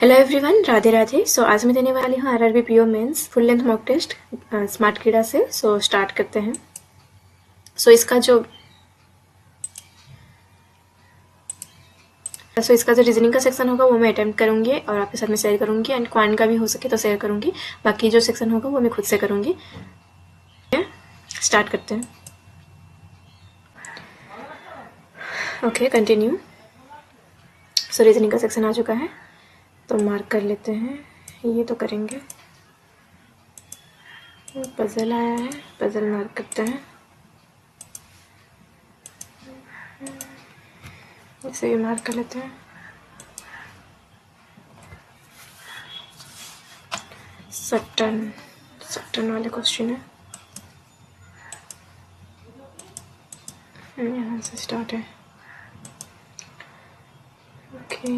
Hello everyone, Radhe Radhe. आज मैं देने वाली हूँ RRB PO mains full length mock test smart Keeda से। स्टार्ट करते हैं। इसका जो रीजनिंग का सेक्शन होगा वो मैं अटेम्प्ट करूंगी और आपके साथ में शेयर करूंगी, एंड क्वांट का भी हो सके तो शेयर करूंगी। बाकी जो सेक्शन होगा वो मैं खुद से करूंगी। स्टार्ट करते हैं। Okay, continue. रीजनिंग का सेक्शन आ चुका है तो मार्क कर लेते हैं। ये तो करेंगे। पजल आया है, पजल मार्क करते हैं। इसे भी मार्क कर लेते हैं। सट्टन वाले क्वेश्चन है, यहाँ से स्टार्ट है। ओके,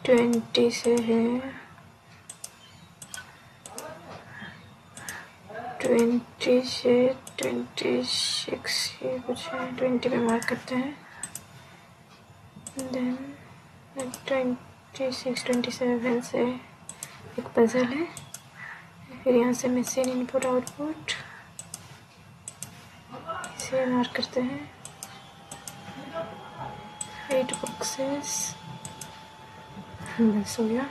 20 से है, 20 से 26 ये कुछ है। 20 पे मार्क करते हैं। देन 26 27 से एक पजल है। फिर यहाँ से मशीन इनपुट आउटपुट, इसे मार्क करते हैं। 8 बॉक्सेस, बस हो गया।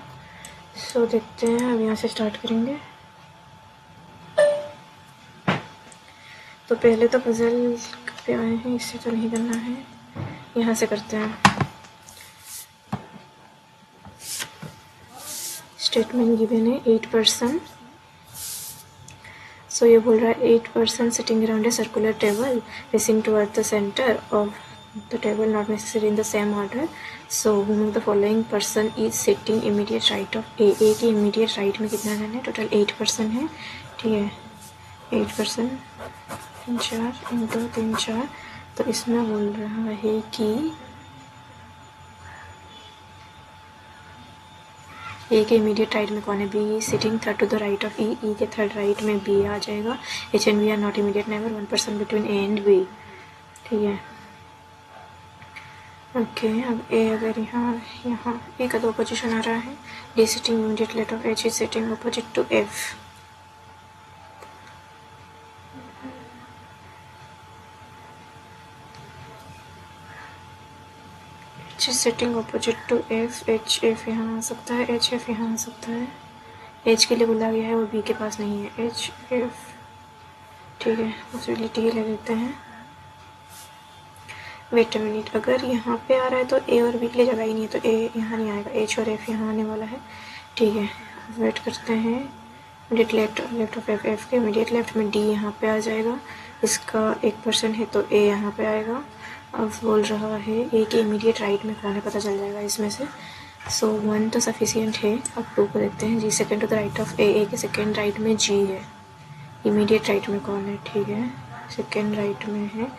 देखते हैं, अब यहाँ से स्टार्ट करेंगे। तो पहले तो पजल पे आए हैं, इससे तो नहीं करना है, यहाँ से करते हैं। स्टेटमेंट गिवन है 8%। ये बोल रहा है 8% sitting around a circular table facing toward the centre of the table, not necessary in the same order. whom of the following person is sitting immediate right of A के immediate right में कितना रहना है? Total 8% है, ठीक है। 8% 4 into 3 4, तो इसमें बोल रहा है कि ए के इमीडिएट राइट में कौन है? B sitting third to the right of E के थर्ड राइट में बी आ जाएगा। H and B are not immediate neighbour, 1% between A and B, ठीक है। ओके, अब ए अगर यहाँ ए का 2 पोजिशन आ रहा है। D sitting immediate left of H is sitting opposite to F. H is sitting opposite to F. H F यहाँ आ सकता है, एच एफ यहाँ आ सकता है। एच के लिए बोला गया है, वो बी के पास नहीं है। एच एफ, ठीक है, पॉसिबिलिटी ही ले लेते हैं। वेट अ मिनट, अगर यहाँ पे आ रहा है तो ए और बी के लिए जगह ही नहीं है, तो ए यहाँ नहीं आएगा, एच और एफ यहाँ आने वाला है, ठीक है। वेट करते हैं। Immediate left of F, F के इमीडिएट लेफ्ट में डी यहाँ पे आ जाएगा। इसका 1% है तो ए यहाँ पे आएगा। अब बोल रहा है ए के इमीडिएट राइट में कौन है, पता चल जाएगा इसमें से। 1 तो सफिशियंट है। अब 2 को देखते हैं। G second to the right of A के सेकेंड राइट में जी है। इमीडिएट राइट में कौन है? ठीक है, सेकेंड राइट में है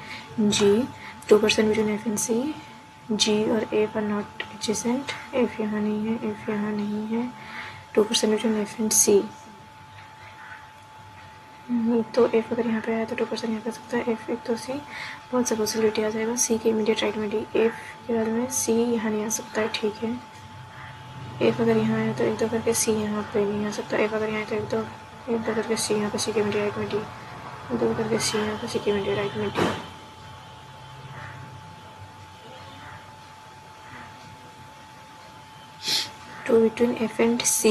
जी। 2% बिटवीन एफ एंड सी। जी और F R not adjacent. F यहाँ नहीं है, एफ यहाँ नहीं है। 2% बिटवीन एफ एंड सी। तो एफ अगर यहाँ पे आया तो 2% यहाँ पे आ सकता है। एफ एक तो सी, बहुत सा पॉसिबिलिटी आ जाएगा। सी के इमीडिएट राइट में डी, एफ के बाद में सी यहाँ नहीं आ सकता है, ठीक है। एफ अगर यहाँ आया तो 1 2 करके सी यहाँ पे नहीं आ सकता। एफ अगर यहाँ आया तो 1 2 करके सी यहाँ पे, सी के इमीडिएट राइट में डी, 2 करके सी यहाँ पे, सी के इमीडिएट राइट में D. Two between F and C.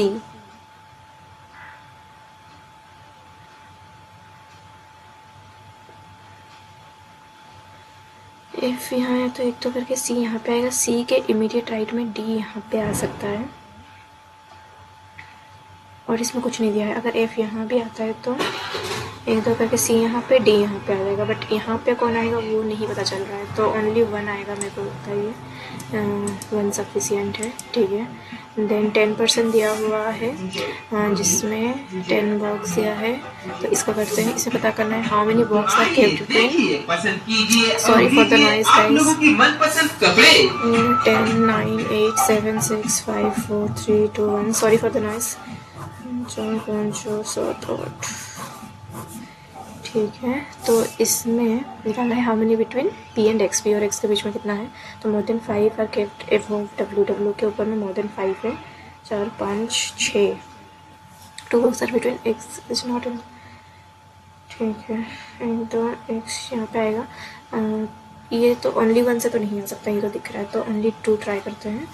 F यहाँ है तो 1 2 करके सी यहाँ पे आएगा। सी के इमीडिएट राइट में डी यहाँ पे आ सकता है, और इसमें कुछ नहीं दिया है। अगर एफ यहाँ भी आता है तो 1 2 करके सी यहाँ पे, डी यहाँ पे आ जाएगा, बट यहाँ पे कौन आएगा वो नहीं पता चल रहा है। तो ओनली 1 आएगा, मेरे को लगता है ये 1 सफिशियंट है, ठीक है। देन 10% दिया हुआ है, जिसमें 10 बॉक्स दिया है। तो इसको करते हैं, इसे पता करना है how many box are kept between, sorry for the noise guys, 10 9 8 7 6 5 4 3 2 1, sorry for the noise. 4 5 6 7 8, ठीक है, तो इसमें निकालना है how many between P and X, P और एक्स के बीच में कितना है। तो more than 5 are kept above W, W के ऊपर में मोर देन 5 है, 4 5 6, 2 box are between X is not in. ठीक है, तो एक्स यहाँ पे आएगा। ये तो ओनली 1 से तो नहीं आ सकता, ये तो दिख रहा है, तो ओनली 2 ट्राई करते हैं।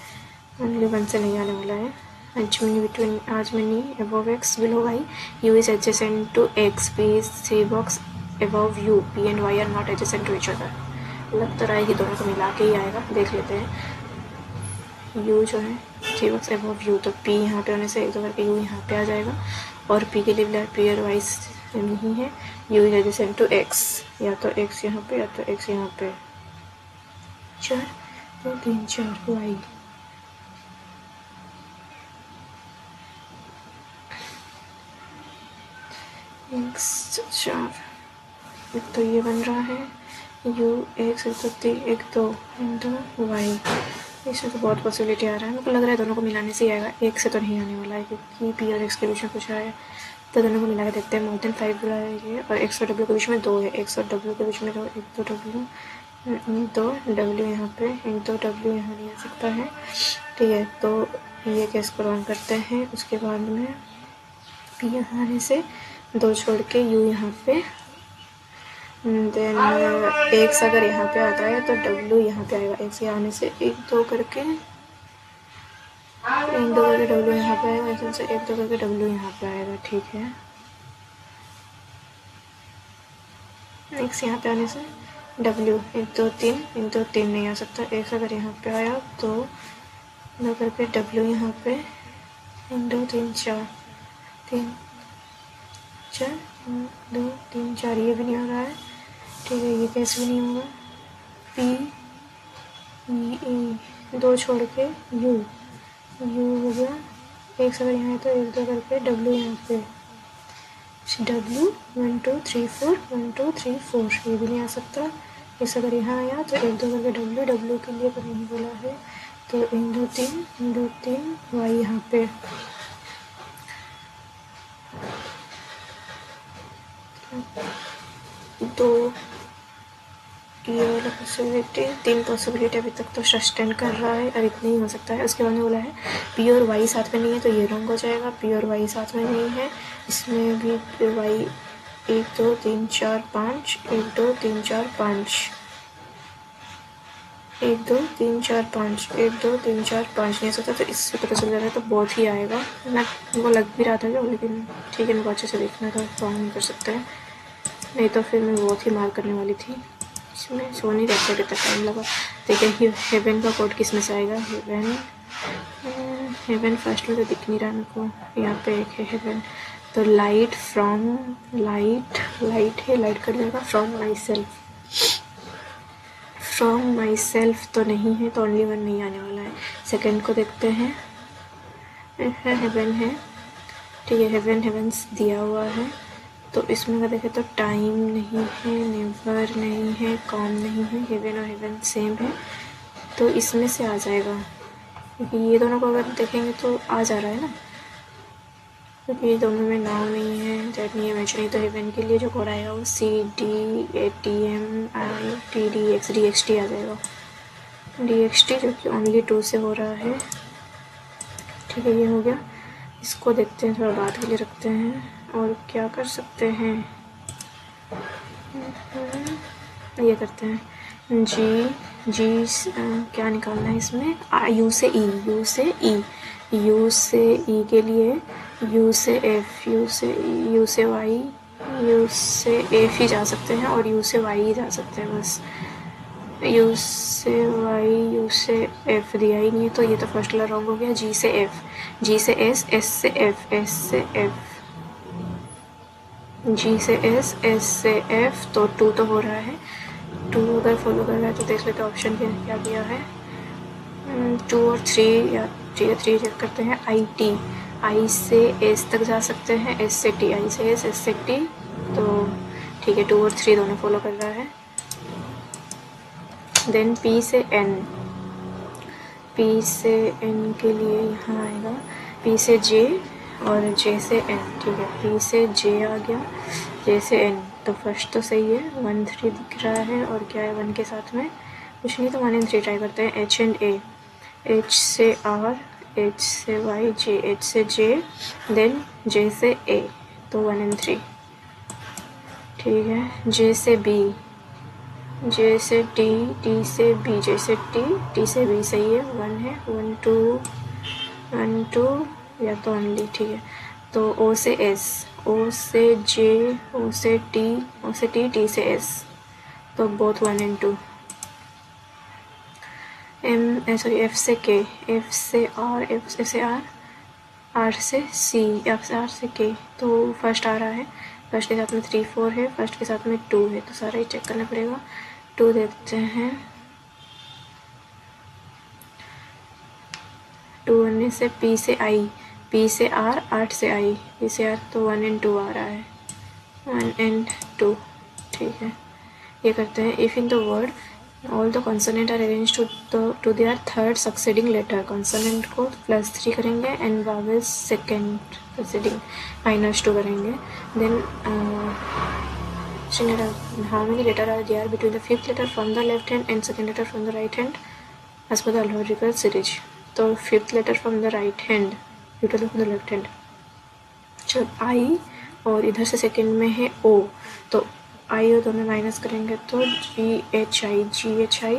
ओनली 1 से नहीं आने वाला है। आज मनी अबव एक्स विल होगा ही, U is adjacent to X, P is 3 box above U, P and Y are not adjacent to each other. लग तो रहा है कि दोनों को मिला के ही आएगा, देख लेते हैं। यू जो है 3 बॉक्स अबव यू, तो पी यहाँ पे होने से एक दो करके यू यहाँ पे आ जाएगा, और पी के लिए पी और वाई नहीं है। U is adjacent to X, या तो एक्स यहाँ पे या तो एक्स यहाँ पे, 4 2 3 4 वाई। एक्स 4, एक तो ये बन रहा है यू एक्स, एक तो वाई। इसमें तो बहुत पॉसिबिलिटी आ रहा है, मेरे को लग रहा है दोनों को मिलाने से ही आएगा, एक से तो नहीं आने वाला है, क्योंकि पी और एक्स के बीच में कुछ है। तो दोनों को मिला के देखते हैं। मोर देन 5 बुला है, और एक्स और डब्ल्यू के बीच में 2 है, एक्स और डब्ल्यू के बीच में 2, एक तो डब्ल्यू यहाँ पे, एक तो डब्ल्यू यहाँ नहीं आ सकता है। ठीक है, तो ये केस को रन करते हैं। उसके बाद में पी यहाँ आने से 2 छोड़ के यू यहाँ पे, देन एक्स अगर यहाँ पे आता है तो डब्ल्यू यहाँ पे आएगा। एक्स यहाँ आने से 1 2 करके, 1 2 करके डब्ल्यू यहाँ पे आएगा, ऐसे से 1 2 करके डब्ल्यू यहाँ पे आएगा। ठीक है, एक्स यहाँ पे आने से डब्ल्यू 1 2 3, 1 2 3 नहीं आ सकता। एक्स अगर यहाँ पे आया तो 2 करके डब्ल्यू यहाँ पे, 1 2 3 4, 3 4 2 3 4, ये भी नहीं हो रहा है। ठीक है, ये कैसे भी नहीं होगा। पी ई 2 छोड़ के यू, यू हो गया। एक्स अगर यहाँ है तो 1 2 करके डब्ल्यू यहाँ पे, डब्ल्यू 1 2 3 4, 1 2 3 4, ये भी नहीं आ सकता। इस अगर यहाँ आया तो 1 2 करके डब्ल्यू, डब्ल्यू के लिए तो नहीं बोला है, तो 1 2 3, 1 2 3 वाई यहाँ पे। तो ये वाला पॉसिबिलिटी, 3 पॉसिबिलिटी अभी तक तो सस्टेन कर रहा है, और इतना ही हो सकता है। उसके बाद में बोला है पी और वाई साथ में नहीं है, तो ये रॉन्ग हो जाएगा। पी और वाई साथ में नहीं है, इसमें भी पी वाई 1 2 3 4 5, 1 2 3 4 5, 1 2 3 4 5, 1 2 3 4 5 नहीं सकता, तो इससे पता चल जा रहा है तो बहुत ही आएगा ना। वो लग भी रहा था जो, लेकिन ठीक है, मेरे को अच्छे से देखना था, रॉन्ग नहीं कर सकते हैं, नहीं तो फिर मैं बहुत ही मार करने वाली थी। इसमें सो नहीं रहता, कितना टाइम लगा। देखिए हेवन का कोड किस में से आएगा। हेवन फर्स्ट में तो दिख नहीं रहा मेरे को, यहाँ पे एक है हेवन। तो लाइट फ्रॉम, लाइट है, लाइट कर जाएगा। फ्रॉम माई सेल्फ तो नहीं है, तो ओनली 1 नहीं आने वाला है। सेकंड को देखते हैं, हेवन है। ठीक है, हेवन्स दिया हुआ है, तो इसमें अगर देखें तो टाइम नहीं है, नेवर नहीं है, कॉम नहीं है, हेवन और हेवन सेम है, तो इसमें से आ जाएगा। क्योंकि ये दोनों को अगर देखेंगे तो आ जा रहा है ना, क्योंकि ये दोनों में नाउ नहीं है, जेड नहीं है, मैच नहीं। तो हेवन के लिए जो कोड आएगा वो CDATM DXT आ जाएगा। DXT जो कि ओनली 2 से हो रहा है। ठीक है, ये हो गया। इसको देखते हैं, थोड़ा बाद के लिए रखते हैं। और क्या कर सकते हैं, ये करते हैं जी क्या निकालना है इसमें, यू से ई के लिए यू से एफ, यू से वाई, यू से एफ ही जा सकते हैं, और यू से वाई ही जा सकते हैं बस। यू से वाई, यू से एफ दिया ही नहीं है, तो ये तो फर्स्ट वाला रॉन्ग हो गया। जी से एफ, जी से एस, एस से एफ, एस से एफ, जी से एस, एस से एफ, तो 2 तो हो रहा है। 2 अगर फॉलो कर रहा है तो देख लेते हैं ऑप्शन क्या दिया है। 2 और 3 या 3 चेक करते हैं। आई से एस तक जा सकते हैं, एस से टी, आई से एस, एस से टी, तो ठीक है। 2 और 3 दोनों फॉलो कर रहा है। देन पी से एन, पी से एन के लिए यहाँ आएगा पी से जे और जे से एन। ठीक है, पी से जे आ गया, जे से एन, तो फर्स्ट तो सही है, 1 3 दिख रहा है, और क्या है 1 के साथ में कुछ नहीं, तो 1 and 3 ट्राई करते हैं। H and A, H से R, H से Y, H से J, देन J से A, तो 1 and 3 ठीक है। J से B, J से T, T से B, J से T, T से B सही है, 1 है, 1 2 या तो ओनली ठीक है। तो O से S, O से J, O से T, O से T, T से S, तो बोथ 1 and 2। F से K, F से R, F से R, R से C, R से K, तो फर्स्ट आ रहा है, फर्स्ट के साथ में 3 4 है, फर्स्ट के साथ में 2 है, तो सारा ही चेक करना पड़ेगा। 2 देखते हैं, 2 आने से P से I, P से R, R से I, P से R, तो 1 and 2 आ रहा है, 1 and 2 ठीक है। ये करते हैं, if in the word all the consonant are arrange to their third succeeding letter, consonant को +3 करेंगे एंड वावेल्स सेकेंड सक्सेडिंग -2 करेंगे। Then how many letters are there between the fifth letter from the left hand and second letter from the right hand as per the alphabetical series। तो fifth letter from the right hand, fifth letter from the left hand, जब I और इधर से second में है O, तो I और दोनों माइनस करेंगे तो GHI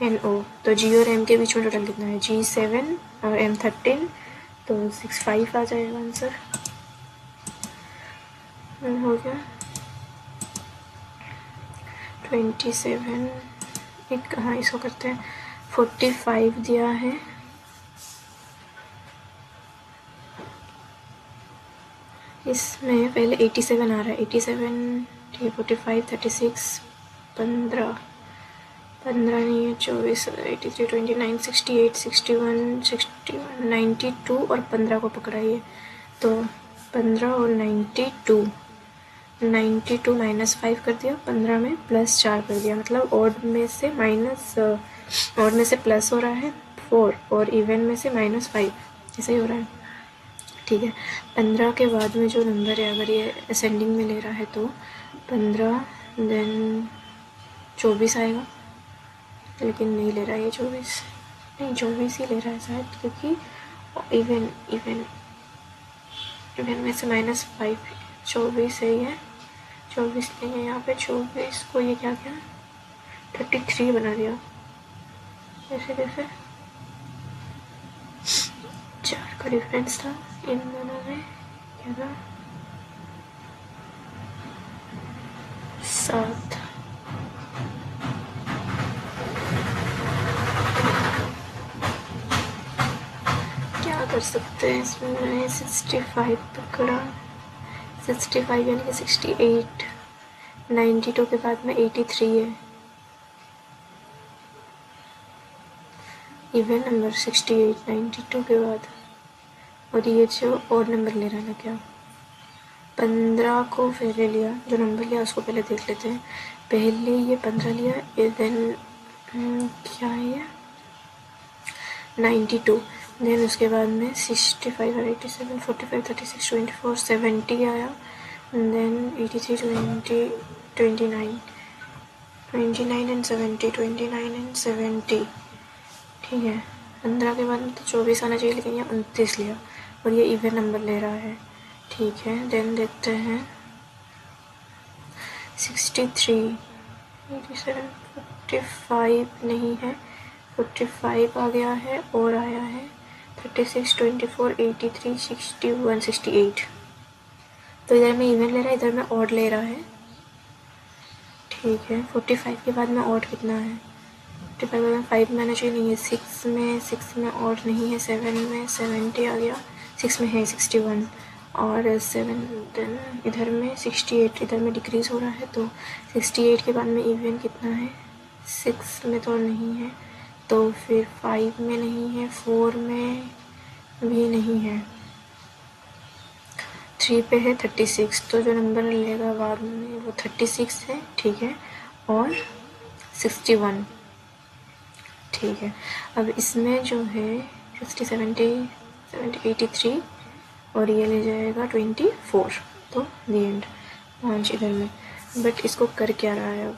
MNO, तो G और M के बीच में टोटल कितना है, G7 और M13, तो 65 आ जाएगा आंसर। हो गया 27, एक हाँ इसको करते हैं, 45 दिया है, इसमें पहले 87 आ रहा है, 87 ठीक है, 45 36 15 नहीं है, 24 83 29 68 61 92 और 15 को पकड़ाइए, तो 15 और 92 -5 कर दिया, 15 में +4 कर दिया, मतलब ऑड में से प्लस हो रहा है 4 और इवन में से -5, ऐसा ही हो रहा है ठीक है। 15 के बाद में जो नंबर है, अगर ये असेंडिंग में ले रहा है तो 15 देन 24 आएगा, लेकिन नहीं ले रहा है ये 24 ही ले रहा है शायद, क्योंकि इवन में से -5 24 है, ये 24 नहीं है यहाँ पे, 24 को ये क्या 33 बना दिया, ऐसे कैसे, 4 का डिफरेंस था इन दोनों में, क्या था 7। क्या कर सकते हैं इसमें, 65 पकड़ा, 65 यानी कि 68, 92 के बाद में 83 है, इवन नंबर 68 92 के बाद, और ये जो और नंबर ले रहा है ना, क्या 15 को पहले लिया, जो नंबर लिया उसको पहले देख लेते हैं, पहले ये 15 लिया, देन क्या है ये 92, देन उसके बाद में 65 और 87 45 36 24 70 आया, देन 83 20 29 एंड 70 29 एंड 70 ठीक है। 15 के बाद में तो 24 आना चाहिए, लेकिन ये 29 लिया, और ये इवन नंबर ले रहा है ठीक है। देन देखते हैं 63 87 45 नहीं है, 45 आ गया है और आया है 36 24 83 61 68, तो इधर में इवन ले रहा है, इधर में ऑड ले रहा है ठीक है। 45 के बाद में ऑड कितना है, 45 में 5 में आना चाहिए, नहीं है, 6 में ऑड नहीं है, 7 में 70 आ गया, 6 में है 61 और 7 देन इधर में 68, इधर में डिक्रीज़ हो रहा है, तो 68 के बाद में इवन कितना है, 6 में तो नहीं है, तो फिर 5 में नहीं है, 4 में भी नहीं है, 3 पे है 36, तो जो नंबर लेगा बाद में वो 36 है ठीक है, और 61 ठीक है। अब इसमें जो है 60 70 83 और ये ले जाएगा 24, तो दी एंड। 5 इधर में, बट इसको कर क्या रहा है अब,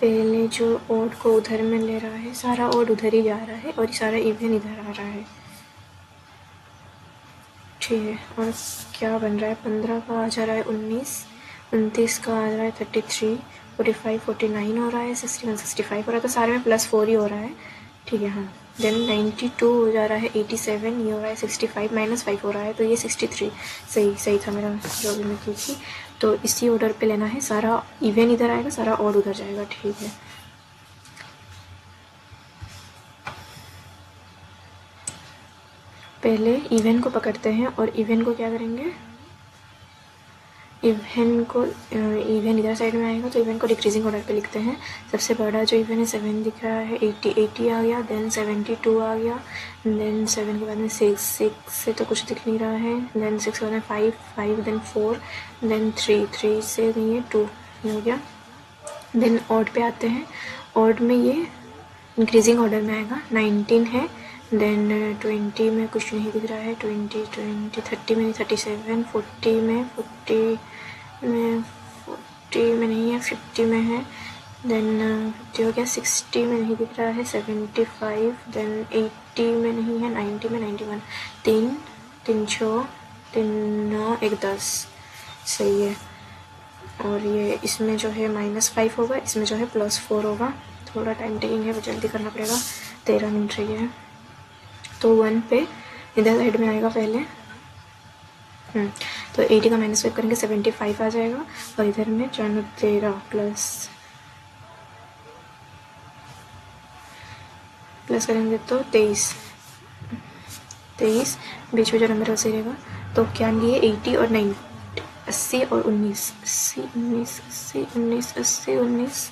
पहले जो ओड को उधर में ले रहा है, सारा ओड उधर ही जा रहा है और सारा इवन इधर आ रहा है, ठीक है। और क्या बन रहा है, 15 का आ जा रहा है 19, 29 का आ रहा है 33, 45 49 हो रहा है, 61 65 हो रहा है, तो सारे में +4 ही हो रहा है, ठीक है। हाँ, देन 92 हो जा रहा है 87, ये हो रहा है 65 -5 हो रहा है, तो ये 63। सही था मेरा जो भी मैं की थी। तो इसी ऑर्डर पे लेना है, सारा इवन इधर आएगा, सारा ऑड उधर जाएगा, ठीक है। पहले इवन को पकड़ते हैं और इवन को क्या करेंगे, इवन इधर साइड में आएगा, तो इवन को डिक्रीजिंग ऑर्डर पे लिखते हैं। सबसे बड़ा जो इवन है 7 दिख रहा है, 80 आ गया, देन 72 आ गया, देन 7 के बाद में 6 से तो कुछ दिख नहीं रहा है, देन 6 के बाद में 5 देन 4 देन 3 से ये 2 हो गया। देन ऑड पे आते हैं, ऑड में ये इंक्रीजिंग ऑर्डर में आएगा, 19 है, देन 20 में कुछ नहीं दिख रहा है, 20 30 में नहीं, 37 40 में 40 में नहीं है, 50 में है, देन 50 हो गया, 60 में नहीं दिख रहा है, 75, देन 80 में नहीं है, 90 में 91, 3 6 3 9 1 10, सही है। और ये इसमें जो है -5 होगा, इसमें जो है +4 होगा, थोड़ा टाइम टेकिंग है, जल्दी करना पड़ेगा, 13 मिनट रही है। तो 1 पे इधर साइड में आएगा पहले, तो 80 का -5 करेंगे 75 आ जाएगा, और इधर में 13 प्लस करेंगे तो 23 बीच में जो नंबर वैसे रहेगा। तो क्या लिए 80 और 9 80 और 19 80 19 80 19 80 19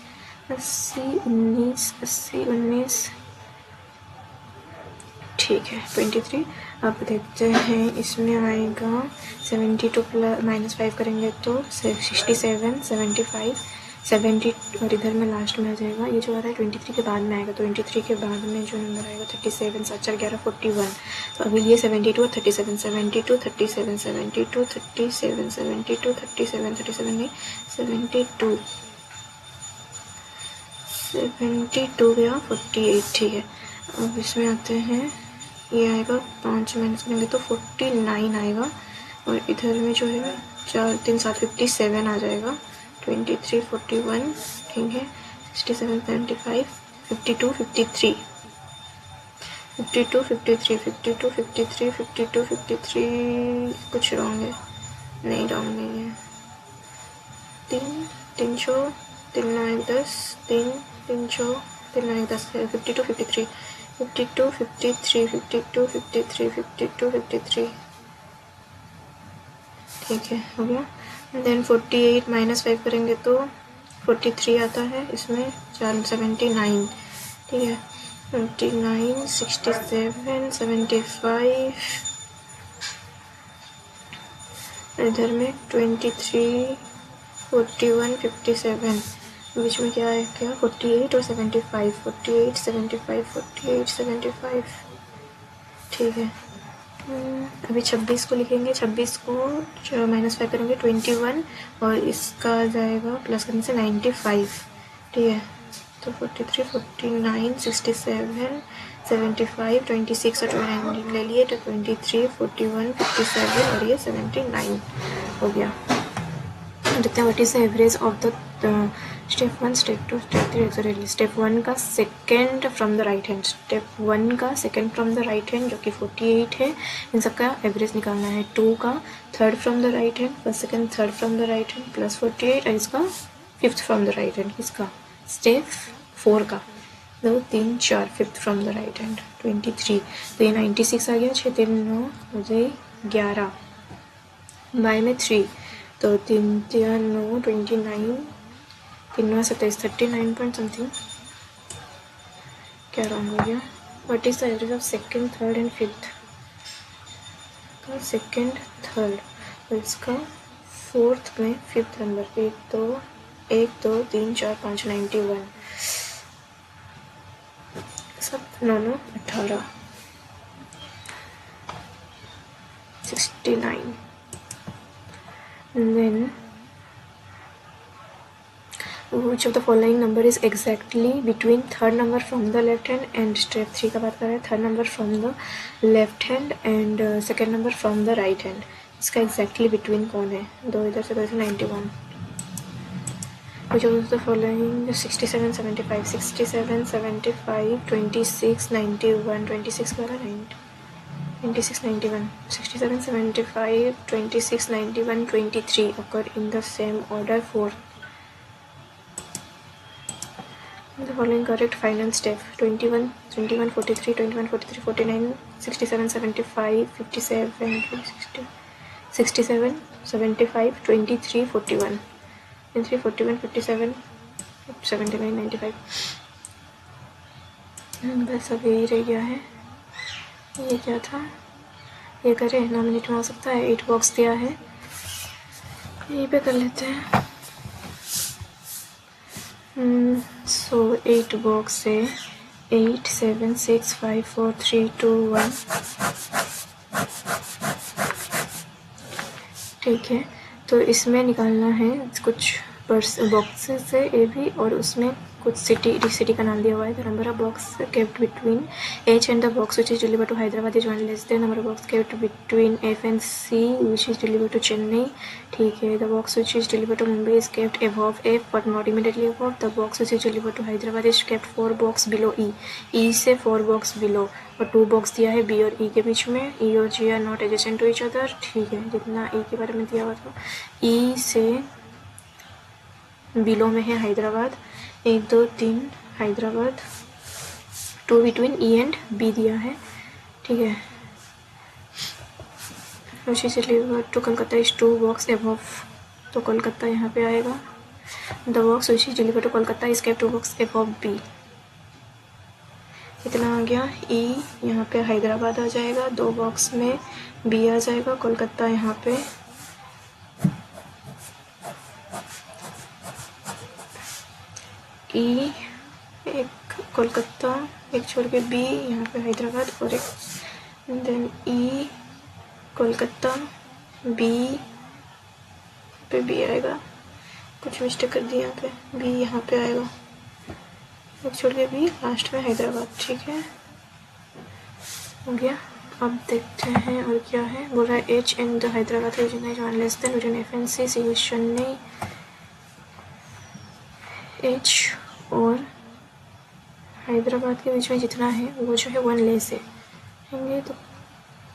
80 19 80 19, ठीक है 23। अब देखते हैं इसमें आएगा 72 -5 करेंगे तो 67 75 70, और इधर में लास्ट में आ जाएगा, ये जो आ रहा है 23 के बाद में आएगा, तो 23 के बाद में जो नंबर आएगा 37 7 4 11 41। तो अभी लिए 72 और 37 72 37 72 37 72 37 37 नहीं 72 गया 48, ठीक है। अब इसमें आते हैं, ये आएगा 5 माइनस करेंगे तो 49 आएगा, और इधर में जो है 4 3 7 57 आ जाएगा, 23 41, ठीक है, 67 75 52 53 52 53 52 53 52 53, कुछ रॉन्ग है, नहीं रॉन्ग नहीं है, 3 6 3 9 10 3 6 3 9 10 52 53 52 53 52 53 52 53, ठीक है, हो गया। देन 48 -5 करेंगे तो 43 आता है, इसमें 79, ठीक है, 29 67 75, इधर में 23 41 57, बीच में क्या है, क्या 48 और 75 48 75 48 75, ठीक है। अभी 26 को लिखेंगे, 26 को -5 करेंगे 21, और इसका आ जाएगा प्लस करने से 95, ठीक है। तो 43 49 67 75 26 और 29 ले लिए, तो 23 41 57 और ये 79 हो गया। देखते हैं what is the average of the step 1 step 2 step 3 exactly. Step 1 का second from the right hand, step 1 का second from the right hand जो कि 48 है, इन सबका एवरेज निकालना है। 2 का third from the right hand, first second third from the right hand plus 48, और इसका fifth from the right hand, इसका स्टेप 4 का 2 3 4 fifth from the right hand 23, तो ये 96 आ गया, 6 3 9 हो जाए 11 बाय में 3, तो 3 3 9 29 3 9 27 39 पॉइंट समथिंग, क्या रॉन्ग हो गया। What is the average of second third and fifth का सेकेंड थर्ड, और इसका फोर्थ में फिफ्थ नंबर 1 2 3 4 5 91, सब 9 9 18, 69. And then which of the following number is exactly between third number from the left hand and step 3 का बात कर रहे हैं, third number from the left hand and second number from the right hand. इसका exactly between कौन है? दो इधर से 91. which of the following 67 75 67 75 26 91 26 वाला 96 91 67 75 26 91 23 occur in the same order for the following correct final step 21 21 43 21 43 49 67 75 57 60 67 75 23 41 3 41 57 79 95. बस अब यही रह गया है. ये क्या था? ये करें 9 मिनट में हो सकता है. 8 बॉक्स दिया है, यहीं पे कर लेते हैं. सो 8 बॉक्स से 8 7 6 5 4 3 2 1. ठीक है, तो इसमें निकालना है कुछ बॉक्सेस से ए भी, और उसमें कुछ सिटी का नाम दिया हुआ है. The number of box kept between H and the box which is deliver to Hyderabad is 1 less than number of box kept between F and C which is deliver to Chennai. ठीक है, the box which is deliver to Mumbai is kept above F but not immediately above. The box which is deliver to Hyderabad is kept 4 box below E. E से 4 box below, और 2 box दिया है B और ई के बीच में. ई और G are not adjacent to each other. ठीक है, जितना ई के बारे में दिया हुआ था. ई से बिलो में है Hyderabad, 1 2 3 Hyderabad. 2 between E and B दिया है. ठीक है, तो कोलकाता इज 2 बॉक्स अबव, तो कोलकाता यहाँ पे आएगा. The box which is deliver to Kolkata is kept 2 box above B. इतना आ गया. ई यहाँ पे हैदराबाद आ जाएगा, 2 बॉक्स में बी आ जाएगा, कोलकाता यहाँ पे. ई एक कोलकाता, एक छोड़ के बी यहाँ पे हैदराबाद, और एक देन ई कोलकाता बी पे बी आएगा. कुछ मिस्टेक कर दी यहाँ पे, बी यहाँ पे आएगा, एक छोड़ के बी लास्ट में हैदराबाद. ठीक है, हो गया. अब देखते हैं और क्या है. बोल रहा है H and the Hyderabad region is 1 less than region F and C C Chennai. H और हैदराबाद के बीच में जितना है वो जो है 1 लेस है, तो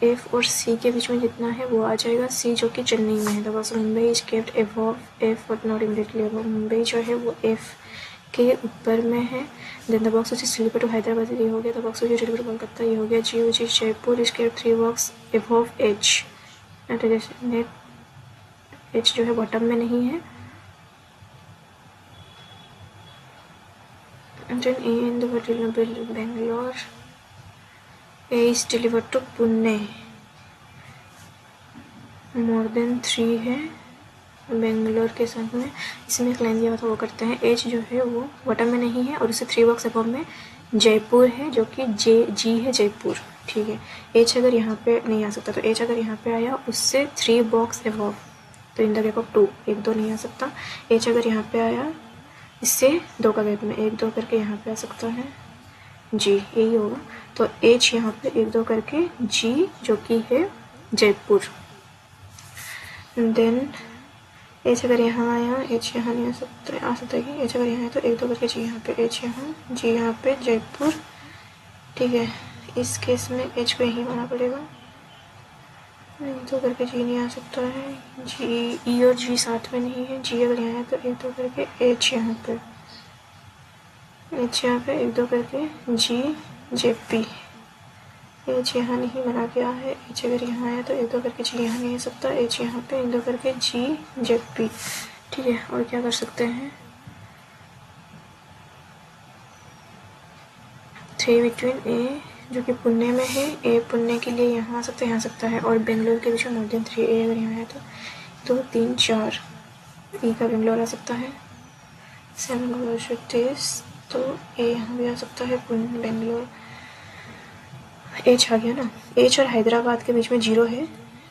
एफ और सी के बीच में जितना है वो आ जाएगा. सी जो कि चेन्नई में है. The box Mumbai is kept above F but not immediately above. Mumbai जो है वो एफ के ऊपर में है. Then the box which is deliver to Hyderabad, ये हो गया. The box which is deliver to Kolkata, ये हो गया. G which is Jaipur is kept 3 box above H. H जो है बॉटम में नहीं है. Then A in the Bangalore, A is delivered to Pune. More than 3 है बेंगलोर के साथ में. इसमें एक लाइन दिया था वो करते हैं. एच जो है वो बॉटम में नहीं है, और उससे 3 बॉक्स अबव में जयपुर है, जो कि जी है जयपुर. ठीक है, एच अगर यहाँ पे नहीं आ सकता, तो एच अगर यहाँ पे आया उससे 3 बॉक्स अबव, तो इन द गैप ऑफ 2, 1 2 नहीं आ सकता. एच अगर यहाँ पे आया इससे 2 का गैप में 1 2 करके यहाँ पे आ सकता है जी, यही होगा. तो एच यहाँ पे 1 2 करके जी जो कि है जयपुर. देन एच अगर यहाँ आया, एच यहाँ नहीं आ सकता कि एच अगर यहाँ है तो 1 2 करके जी यहाँ पे, एच यहाँ जी यहाँ पे जयपुर. ठीक है, इस केस में एच को यहीं आना पड़ेगा. 1 2 करके जी नहीं आ सकता है. जी ई और जी साथ में नहीं है. जी अगर यहाँ है तो 1 2 करके एच यहाँ पे, एच यहाँ पे 1 2 करके जी जेपी. एच यहाँ नहीं बना गया है. एच अगर यहाँ आया तो 1 2 करके जी यहाँ नहीं आ सकता. एच यहाँ पे 1 2 करके जी जेपी. ठीक है, और क्या कर सकते हैं. 3 बिटवीन ए जो कि पुणे में है. ए पुणे के लिए यहाँ आ सकता है, यहाँ सकता है, और बेंगलोर के बीच में मोर देन 3. ए अगर यहाँ है तो 2 3 4 ई का बेंगलोर आ सकता है. 7 36, तो ए यहाँ भी आ सकता है बेंगलोर. एच आ गया ना. एच और हैदराबाद के बीच में 0 है,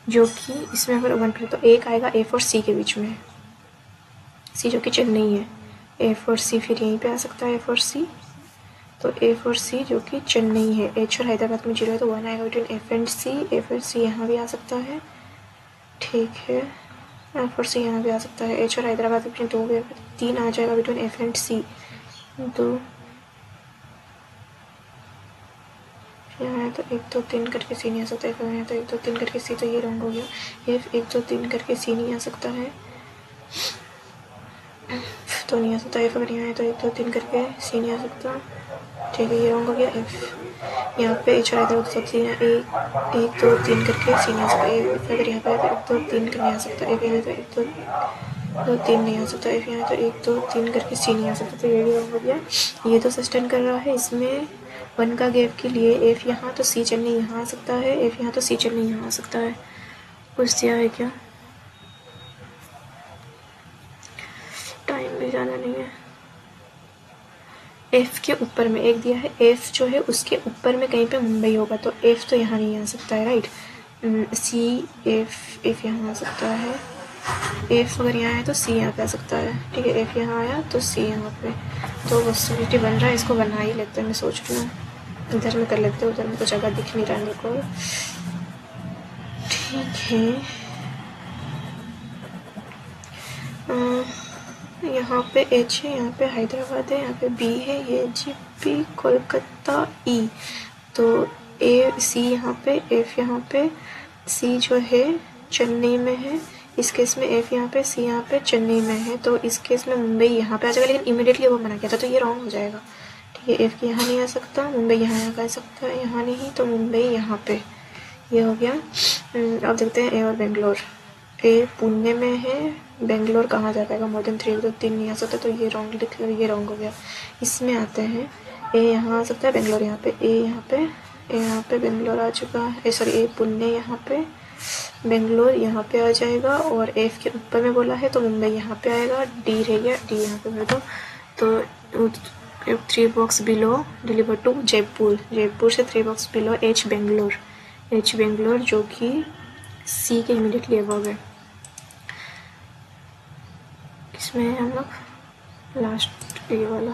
जो कि इसमें अगर 1 करें तो एक आएगा F और C के बीच में, C जो कि चेन्नई है, F और C फिर यहीं पे आ सकता है F और C, तो F और C जो कि चेन्नई है, H और हैदराबाद में 0 है तो 1 आएगा between F and C, F और C यहाँ भी आ सकता है, ठीक है, F और C यहाँ भी आ सकता है, H और हैदराबाद बिटवीन 2 गया 3 आ जाएगा बिटवीन F एंड C, तो यहाँ है तो 1 2 3 करके C नहीं आ सकता, F है तो 1 2 3 करके C, तो ये रॉन्ग हो गया, F 1 2 3 करके C नहीं आ सकता है, तो नहीं आ सकता, F अगर यहाँ है तो 1 2 3 करके C नहीं आ सकता, ठीक है, ये रॉन्ग हो गया, F यहाँ पे H आया था तो 1 2 3 करके C नहीं आ सकता, F अगर यहाँ पे है तो 1 2 3 करके नहीं आ सकता, F यहाँ है तो 1 2 3 नहीं आ सकता, F यहाँ है तो 1 2 3 करके C नहीं आ सकता, तो ये भी रॉन्ग हो गया। ये तो सस्टेन कर रहा है, इसमें 1 का गैप के लिए F यहाँ तो C चेन्नई यहाँ आ सकता है, F यहाँ तो C चेन्नई यहाँ आ सकता है, कुछ दिया है क्या, टाइम भी ज़्यादा नहीं है, F के ऊपर में एक दिया है, F जो है उसके ऊपर में कहीं पे मुंबई होगा, तो F तो यहाँ नहीं आ सकता है, राइट, C F यहाँ आ सकता है, F अगर यहाँ है तो C यहाँ पे आ सकता है, ठीक है, F यहाँ आया तो C यहाँ पे, तो पॉसिबिलिटी बन रहा है, इसको बना ही लेते हैं, मैं सोच रही हूँ इधर में कर लेते हैं, उधर में कुछ जगह दिख नहीं रहा है मेरे को, ठीक है, यहाँ पे H है, यहाँ पे हैदराबाद है, यहाँ पे B है, ये GP कोलकाता E, तो C यहाँ पे, F यहाँ पे, C जो है चेन्नई में है, इस केस में F यहाँ पे, C यहाँ पे चेन्नई में है, तो इस केस में मुंबई यहाँ पे आ जाएगा, लेकिन इमीडिएटली वो मना किया था तो ये रॉन्ग हो जाएगा, ठीक है, F यहाँ नहीं आ सकता, मुंबई यहाँ आ सकता है, यहाँ नहीं तो मुंबई यहाँ पे, ये हो गया। अब देखते हैं A और बेंगलोर, ए पुणे में है, बेंगलोर कहाँ जा पाएगा, मोर देन 3 तो 3 नहीं आ सकता, तो ये रॉन्ग लिख, ये रॉन्ग हो गया। इसमें आते हैं, ए यहाँ आ सकता है, बेंगलोर यहाँ पे, ए यहाँ पे बेंगलोर आ चुका है, सॉरी ए पुणे यहाँ पे, बेंगलोर यहाँ पे आ जाएगा, और एफ के ऊपर में बोला है तो मुंबई यहाँ पे आएगा, डी रह गया, डी यहाँ पे भर दो, तो 3 box below deliver to Jaipur, Jaipur से 3 बॉक्स बिलो एच बेंगलोर जो कि सी के इमीडिएटली अबव है। इसमें हम लोग लास्ट ये वाला,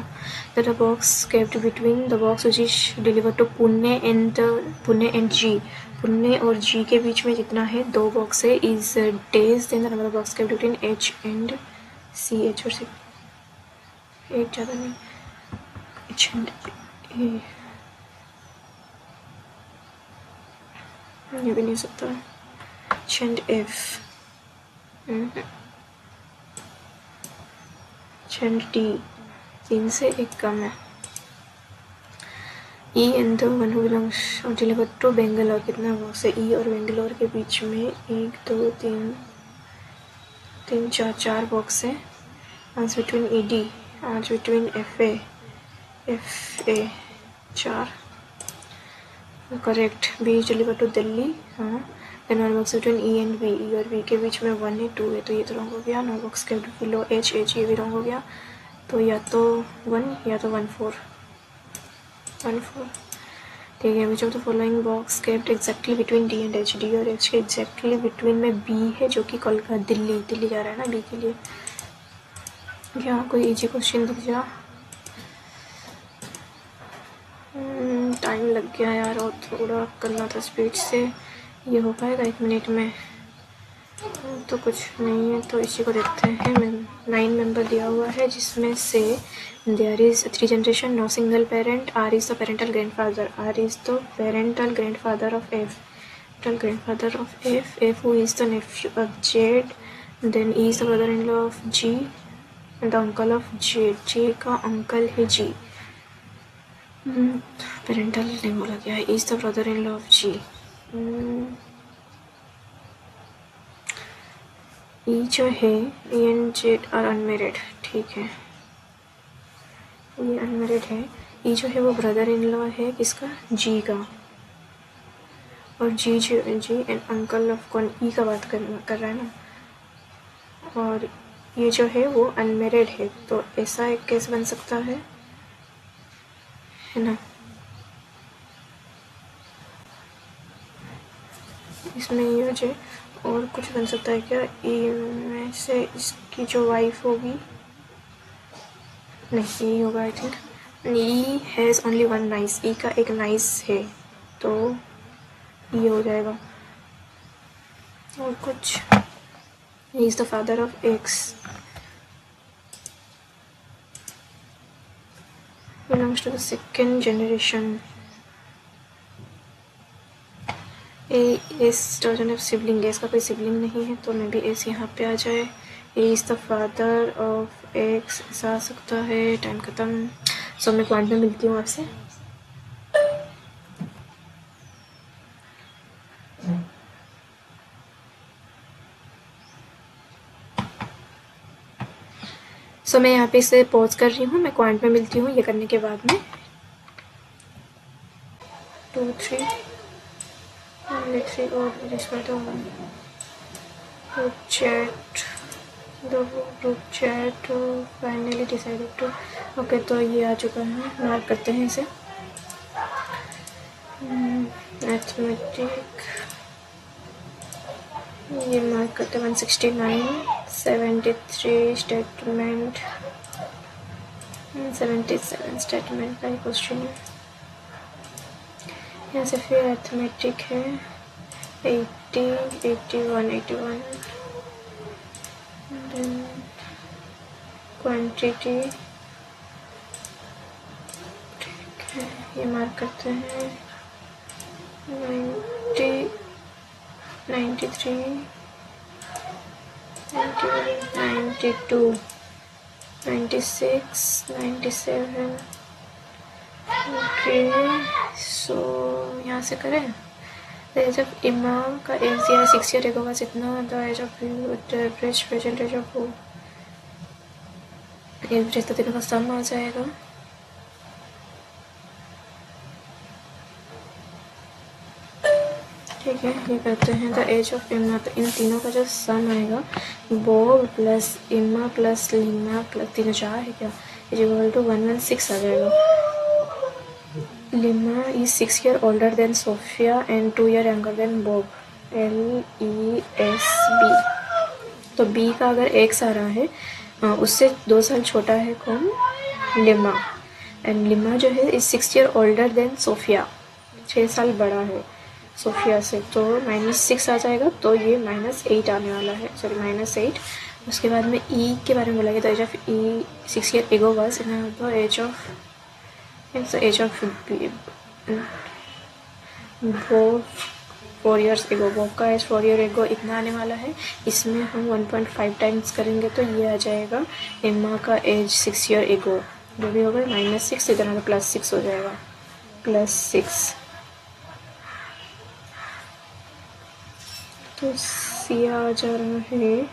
the box kept between the box which is deliver to Pune and G, Pune और जी के बीच में जितना है 2 बॉक्स है, is days, then the number box kept between H and C, H और सी एक ज़्यादा नहीं, एच एंड ए ये भी नहीं सकता, H and F, and T, 3 से 1 कम है। E and the one who belongs deliver to Bangalore, कितना बॉक्स है ई और बेंगलोर के बीच में, 1 2 3 3 4 बॉक्स है। आज बिटवीन ई डी, आज between F A 4 correct. B deliver to Delhi, हाँ। Then one box between E and B, E और बी के बीच में 1 है 2 है, तो ये तो रॉन्ग हो गया। नो बॉक्स के बिलो एच ये भी रॉन्ग हो गया, तो या तो 1 या तो 1 4 ठीक है। Which of the following box kept exactly between D and H, D और एच के एग्जैक्टली बिटवीन में बी है जो कि कोलकाता दिल्ली जा रहा है ना बी के लिए। यहाँ कोई इजी क्वेश्चन दिख जा, टाइम लग गया यार और थोड़ा करना था स्पीड से, ये हो पाएगा 1 मिनट में तो कुछ नहीं है। तो इसी को देखते हैं। 9 मेंबर दिया हुआ है जिसमें से there is 3 generation, no single parent, R is the parental grandfather, R is the parental grandfather of F, grandfather of F who is the nephew of Z, then E is the brother in law of G, the uncle of Z, J का uncle है G, parental नहीं बोला गया है, is the brother in law of G. E जो है E and Z are unmarried, ठीक है, ये अनमेरिड है। ई जो है वो ब्रदर इन लॉ है किसका, जी का, और जी एंड अंकल ऑफ कौन, ई का बात कर रहा है ना, और ये जो है वो अनमेरिड है, तो ऐसा एक केस बन सकता है ना। इसमें ये हो जाए। और कुछ बन सकता है क्या? ई में से इसकी जो वाइफ होगी, नहीं ई होगा I think. E has only one niece, E का एक नाइस है तो ये हो जाएगा। और कुछ, he is the father of X, belongs to the second generation. A S doesn't have sibling, S का कोई सिबलिंग नहीं है तो मे बी एस यहाँ पे आ जाए। A is the father of x, ऐसा आ सकता है। टाइम ख़त्म। सो मैं क्वांट में मिलती हूँ आपसे। सो मैं यहाँ पे इसे पॉज कर रही हूँ, मैं क्वांट में मिलती हूँ ये करने के बाद में। 2 3 only 3 और इसमें तो group chat, the group chat finally decided to. Okay तो ये आ चुका है, मार्क करते हैं इसे। मैथमेटिक ये मार्क करते हैं। 169 73 स्टेटमेंट, 77 स्टेटमेंट का ही क्वेश्चन है। यहाँ से फिर अर्थमेटिक है 80 81 81, देन क्वांटिटी, ठीक है ये मार्क करते हैं। 90 93 91 92 96 97। ओके सो यहाँ से करें। द एज ऑफ इमाम का एज दिया है 6 ईयर एगो, बस इतना। The age of average present age of average तो तीनों का सम आ जाएगा। ठीक है ये करते हैं। द एज ऑफ इमा, तो इन तीनों का जो सम आएगा बॉब प्लस इमा प्लस लिमा प्लस 3 4 है क्या, इज इक्वल टू 116 आ जाएगा। Lima is 6 year older than Sophia and 2 year younger than Bob, LESB। तो बी का अगर एक्स आ रहा है उससे 2 साल छोटा है कौन, लिमा। एंड लिमा जो है is 6 year older than Sophia, 6 साल बड़ा है सोफिया से, तो -6 आ जाएगा। तो ये -8 आने वाला है, सॉरी -8। उसके बाद में ई के बारे में बोला गया। The age of E 6 year ago was the age of Bob 4 years ago, Bob का एज 4 ईयर एगो इतना आने वाला है। इसमें हम 1.5 टाइम्स करेंगे तो ये आ जाएगा एम्मा का एज 6 ईयर एगो, जो भी होगा -6 इतना तो +6 हो जाएगा, +6। तो सी आ जा रहा है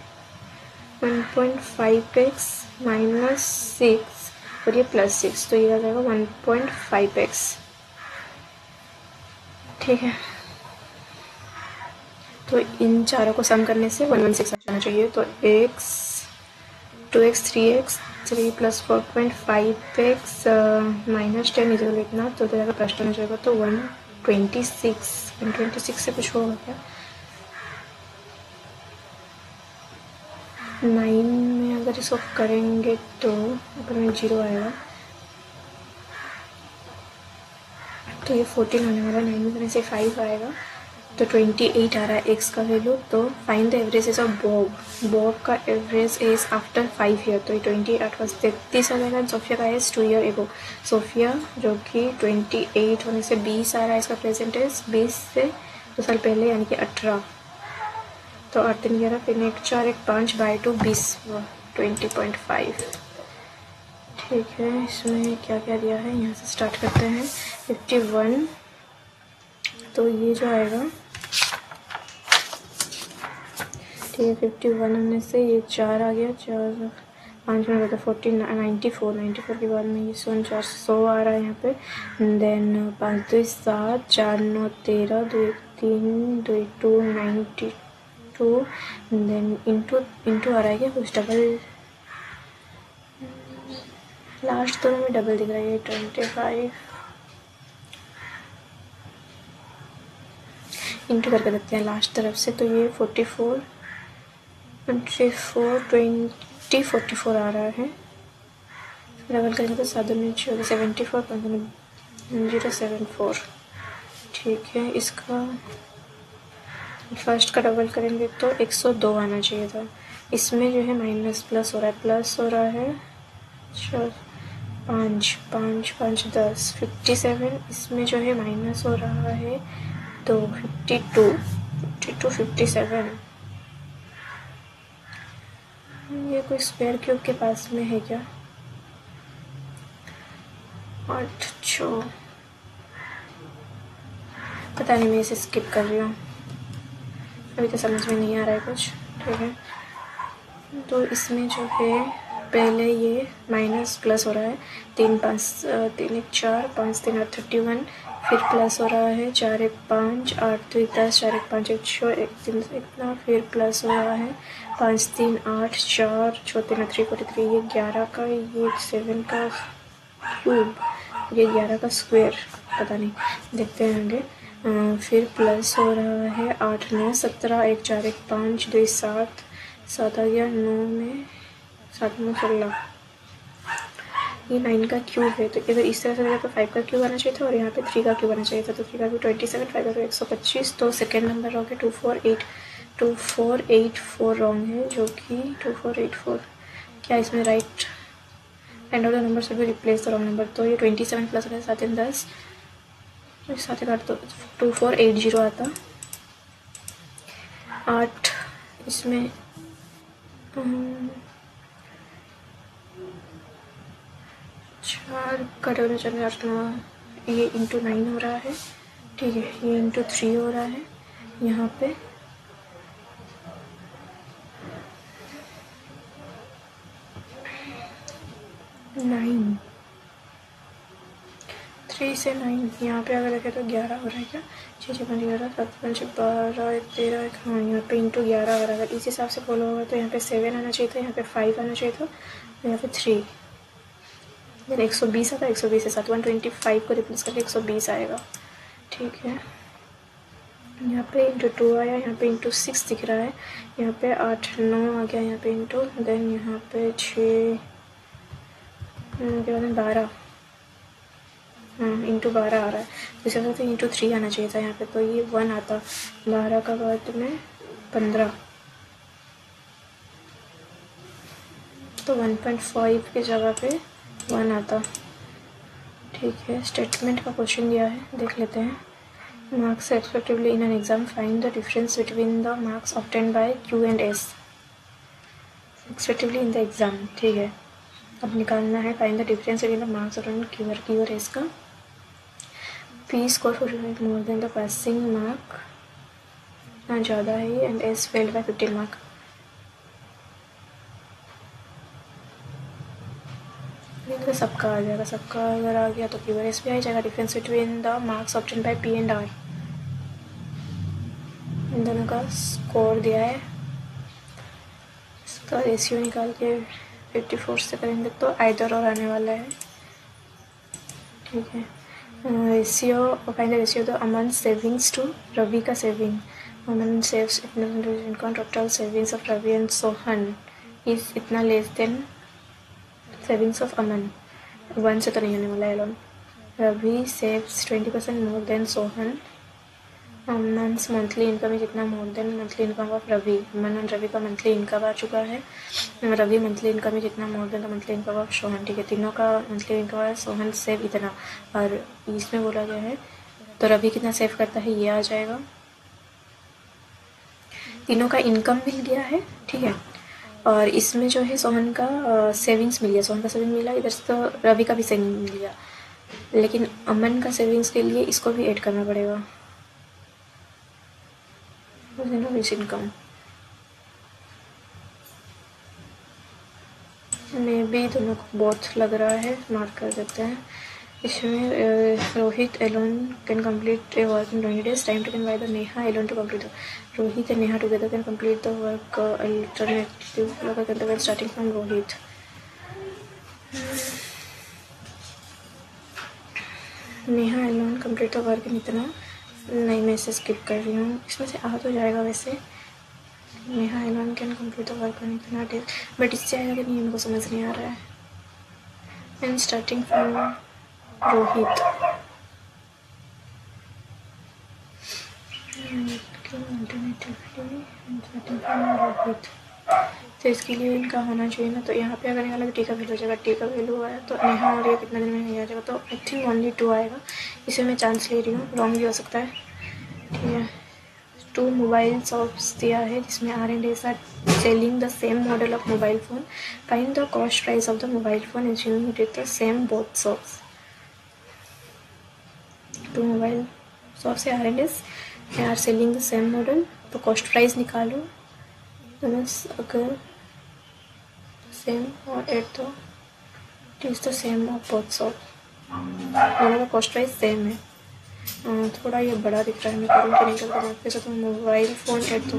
1.5x -6 और ये +6, तो ये आ जाएगा 1.5x। ठीक है तो इन चारों को सम करने से 116 आ जाना चाहिए। तो x 2x 3x 3 + 4.5x -10 इधर इतना, तो जाएगा +10 हो जाएगा। तो 126 से कुछ होगा क्या? 9 में अगर इसको करेंगे तो अगर में 0 आएगा तो ये 14 होने वाला। 9 में करने से 5 आएगा तो 28 आ रहा है एक्स का वैल्यू। तो find the average age of Bob, Bob का एवरेज एज आफ्टर 5 ईयर, तो ये 28 was 33 आ जाएगा। सोफिया का एज 2 ईयर एगो, सोफिया जो कि 28 होने से 20 आ रहा है इसका प्रेजेंट एज, 20 से 2 साल पहले यानी कि 18। तो 8 3 11 फिर 1 4 1 5 बाई 2 20 20.5। ठीक है इसमें क्या क्या दिया है, यहाँ से स्टार्ट करते हैं। 51 तो ये जो आएगा, ठीक है 51 होने से ये 4 आ गया, 4 5 में बता 94 के बाद में ये 100 आ रहा है यहाँ पे। देन 5 2 7 4 9 13 2 1 3 2 2 92, देन इंटू आ रहा है क्या कुछ, डबल लास्ट दोनों में डबल दिख रहा है। 25 इंटू करके देखते हैं लास्ट तरफ से। तो ये 44 24 20 44 आ रहा है। डबल करेंगे तो 7 नीचे होगा 74.074। ठीक है, इसका फर्स्ट का डबल करेंगे तो 102 आना चाहिए था। इसमें जो है माइनस प्लस हो रहा है, प्लस हो रहा है 5 5 5 10 57। इसमें जो है माइनस हो रहा है तो 52 57। ये कोई स्क्वायर क्यूब के पास में है क्या? 8 6 पता नहीं, मैं इसे स्किप कर रही हूँ, अभी तो समझ में नहीं आ रहा है कुछ। ठीक है, तो इसमें जो है पहले ये माइनस प्लस हो रहा है 3 5 3 1 4 5 3 8 31। फिर प्लस हो रहा है 4 1 5 8 2 10 4 1 5 1 6 1 3 इतना। फिर प्लस हो रहा है 5 3 8 4 6 3 3 43। ये 11 का, ये 7 का क्यूब, ये 11 का स्क्वायर, पता नहीं, देखते हैं आगे। फिर प्लस हो रहा है 8 9 17 1 4 1 5 2 7 7 आ गया 9 में 7 9 16। ये 9 का क्यूब है, तो इधर इस तरह से देखा तो 5 का क्यूब आना चाहिए था और यहाँ पे 3 का क्यूब आना चाहिए था। तो 3 का क्यूब 27, 5 का क्यूब 125। तो सेकेंड नंबर रॉन्ग है 2484 रॉन्ग है, जो कि 2484। क्या इसमें right end of the number should be replace the wrong number. तो ये 27 प्लस है 7 10 7 8 तो 2480 आता। 8 इसमें 4 कटे होने चाहिए 8 9। ये इंटू 9 हो रहा है। ठीक है, ये इंटू 3 हो रहा है यहाँ पे। नाइन 3 से 9 यहाँ पे अगर रखे तो 11 हो रहा है क्या? 6 6 5 11 7 5 12 13। हाँ, यहाँ पे इंटू 11 हो रहा है। अगर इस हिसाब से फॉलो होगा तो यहाँ पे 7 आना चाहिए था, यहाँ पे 5 आना चाहिए था, यहाँ पे 3। देन 120 आता, 120 से 7 125 को रिप्लेस करके 120 आएगा। ठीक है, यहाँ पे इंटू 2 आया, यहाँ पे इंटू 6 दिख रहा है, यहाँ पे 8 9 आ गया, यहाँ पे इंटू, देन यहाँ पे 6 के बाद 12, इंटू 12 आ रहा है। तो इस हिसाब से इंटू 3 आना चाहिए था यहाँ पे, तो ये 1 आता। 12 का बाद में 15, तो 1.5 की जगह पे 1 आता। ठीक है, स्टेटमेंट का क्वेश्चन दिया है, देख लेते हैं। Marks respectively in an exam, find the difference between the marks obtained by Q and S respectively in the exam. ठीक है, अब निकालना है find the difference between the marks obtained Q और S का। P score 45 more than the passing mark, ना ज़्यादा है, and S failed by 15 mark. तो सबका आ जाएगा, सबका अगर आ गया तो Q और S भी आ जाएगा। Difference between the marks obtained bye P and R, इन दोनों का स्कोर दिया है। इसका रेशियो निकाल के 54 से करेंगे तो आइदर और आने वाला है। ठीक है, ratio, find the ratio the Aman savings to Ravi का saving. Aman saves income, total savings of Ravi and Sohan is इतना less than savings of Aman. 1 से तो नहीं होने वाला है लोन। Ravi saves 20% more than Sohan. Aman's monthly income है जितना more than monthly income of Ravi. Aman और रवि का मंथली इनकम आ चुका है। रवि मंथली इनकम है जितना more than the monthly income of Sohan. ठीक है, तीनों का मंथली इनकम है, सोहन सेव इतना, और इसमें बोला गया है तो रवि कितना सेव करता है ये आ जाएगा। तीनों का इनकम मिल गया है। ठीक है, और इसमें जो है सोहन का सेविंग्स मिल गया, सोहन का सेविंग मिला, इधर से तो रवि का भी सेविंग मिल गया, लेकिन अमन का सेविंग्स के लिए इसको भी ऐड करना पड़ेगा, इनकम में भी दोनों को बहुत लग रहा है, मार्क कर देते हैं। इसमें Rohit alone can complete a work in 20 days, time taken by the Neha alone to complete the, Rohit and Neha together can complete the work alternative starting from Rohit. Neha alone complete the work in इतना, नहीं, मैं इसे स्किप कर रही हूँ, इसमें से आ तो जाएगा वैसे। Neha L one can complete the work on not it, but इससे आएगा कि नहीं मेरे को समझ नहीं आ रहा है। And starting from Rohit, Rohit, तो इसके लिए इनका होना चाहिए ना। तो यहाँ पे अगर यहाँ टी का वैल्यू हो जाएगा, टी का वैल्यू आया तो नेहा और ये कितना दिन में आ जाएगा, तो आई थिंक ओनली 2 आएगा। इसे मैं चांस ले रही हूँ, रॉन्ग भी हो सकता है, ठीक है। 2 मोबाइल शॉप्स दिया है जिसमें R&S are selling the same model of mobile phone, find the cost price of the mobile phone assuming it is the same both shops. 2 mobile shop से R&S are selling the same model, तो cost price निकालो, अगर same और at the it is the same of both shop, दोनों का cost price same है। थोड़ा ये बड़ा दिख रहा है, मैं करूँ कि नहीं करता आपके साथ। Mobile phone at the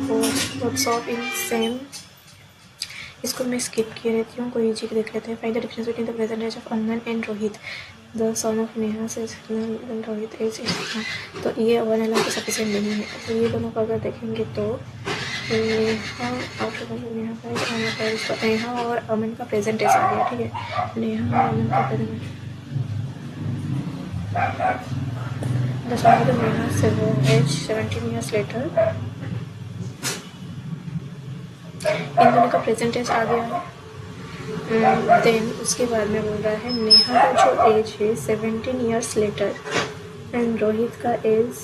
both shop in same, इसको मैं स्किप किए रहती हूँ, कोई इजी देख लेते हैं। Find the difference between the percentage of Aman and Rohit, the son of Neha से रोहित एज। तो ये 1 एल तो सफिशिएंट नहीं है, तो ये दोनों को अगर देखेंगे तो नेहा और अमन का प्रेजेंट एज आ गया, ठीक है। नेहा और अमन का present, the son of Neha age 17 years later, इन दोनों का प्रेजेंट एज आ गया है। देन उसके बाद में बोल रहा है नेहा का जो एज है 17 years later एंड रोहित का एज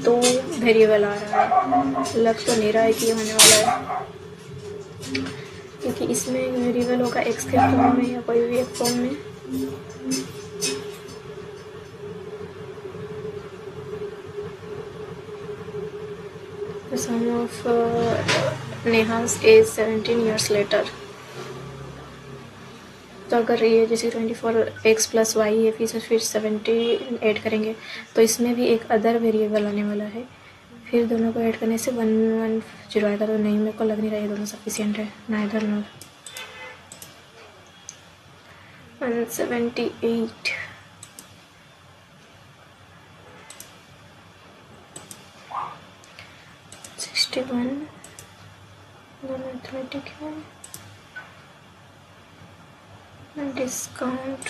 2 वेरिएबल आ रहा है। लग तो नहीं रहा है कि ये होने वाला है, क्योंकि इसमें वेरिएबल होगा एक्स के फॉर्म में या कोई भी एक फॉर्म में। The sum of Neha's is 17 years later, तो अगर ये जैसे 24x + y है, फिर 70 ऐड करेंगे तो इसमें भी एक अदर वेरिएबल आने वाला है, फिर दोनों को ऐड करने से 110 आएगा। तो नहीं, मेरे को लग नहीं रहा ये दोनों सफिशिएंट है, नाइदर नॉर। 178 61 दोनों मैथमेटिक है। डिस्काउंट,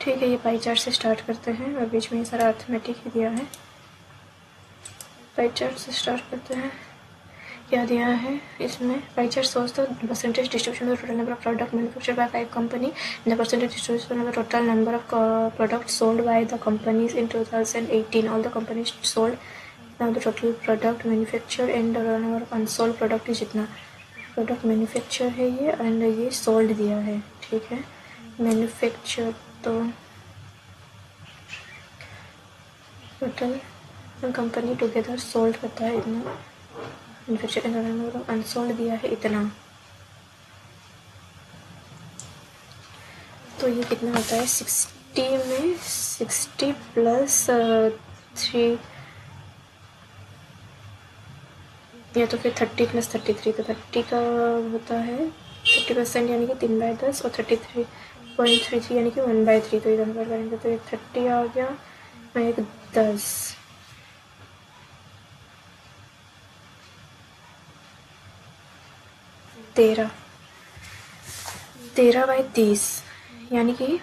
ठीक है। ये पाई चार्ट से स्टार्ट करते हैं और बीच में ये सारा अर्थमेटिक ही दिया है। पाई चार्ट से स्टार्ट करते हैं, क्या दिया है इसमें। Pie chart shows the percentage distribution of total number of product manufactured by 5 company, the percentage distribution of the total number of products sold by the companies in 2018, all the companies sold, now the total product manufactured and the number of unsold product, जितना product manufacture है ये and ये sold दिया है, ठीक है। Manufacture तो total company together sold करता है इतना, manufacture and number of unsold दिया है इतना, तो ये कितना होता है 60 में 60 + 3 या तो फिर 30 + 33, तो 30 का होता है 30% यानी कि 3/10 और 33.33 यानी कि 1/3, तो इधर पर करेंगे तो एक 30 आ गया और एक 10, 13/30 यानी कि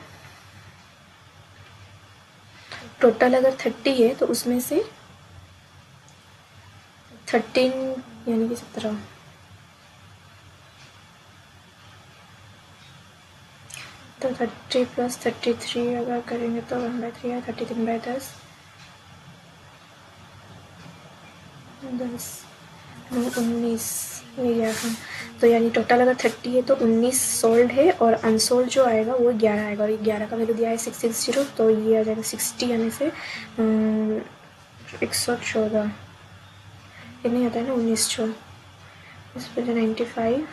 टोटल अगर 30 है तो उसमें से 13 यानी कि 17, तो 30 + 33 अगर करेंगे तो 1/3 है, 33/10 19 ये हाँ। तो यानी टोटल अगर 30 है तो 19 सोल्ड है और अनसोल्ड जो आएगा वो 11 आएगा, और 11 का वैल्यू दिया है 660, तो ये आ जाएगा 60 यानी से 114, ये नहीं आता है ना 19 जो इस पर 95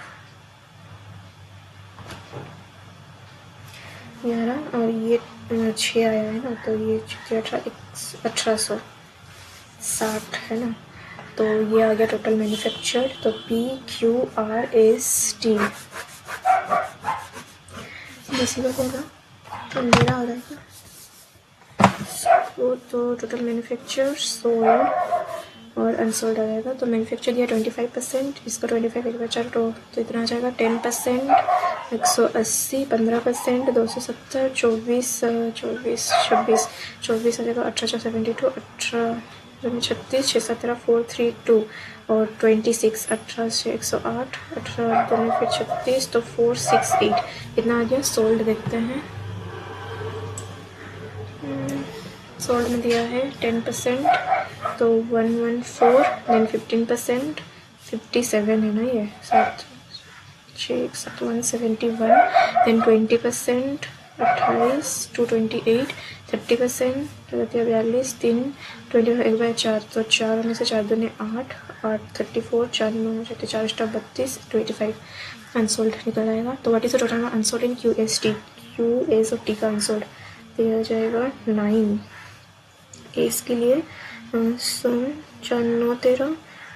11 और ये 6 आया है ना, तो ये 1860 है ना, तो ये आ गया टोटल मैन्युफैक्चर्ड। तो PQRST इसी को होगा अंधेरा हो जाएगा। तो टोटल मैन्युफैक्चर सोल्ड और अनसोल्ड आ जाएगा। तो मैन्युफैक्चर दिया 25%, इसका 25 एक बचा तो इतना आ जाएगा 10%, 180, 15%, 270, 24 आ जाएगा, 18 72, 18 36, 6 17 4 3 2 और 26, 18 से 108, 18 2 फिर 36 तो 468 इतना आ गया। सोल्ड देखते हैं। सोल्ड में दिया है 10% तो 114, देन 15%, 57 है ना ये, 171, देन 20%, 28, 228, 30%, 42, 3, 25 एक बार 4 तो 4 में से 4 दूने 8, 34, 4 9 4 स्टॉप 32, 25 अनसोल्ड निकल आएगा। तो what is the total unsold in QST, QS of T का अनसोल्ड दिया जाएगा 9। इसके लिए 4 9 13,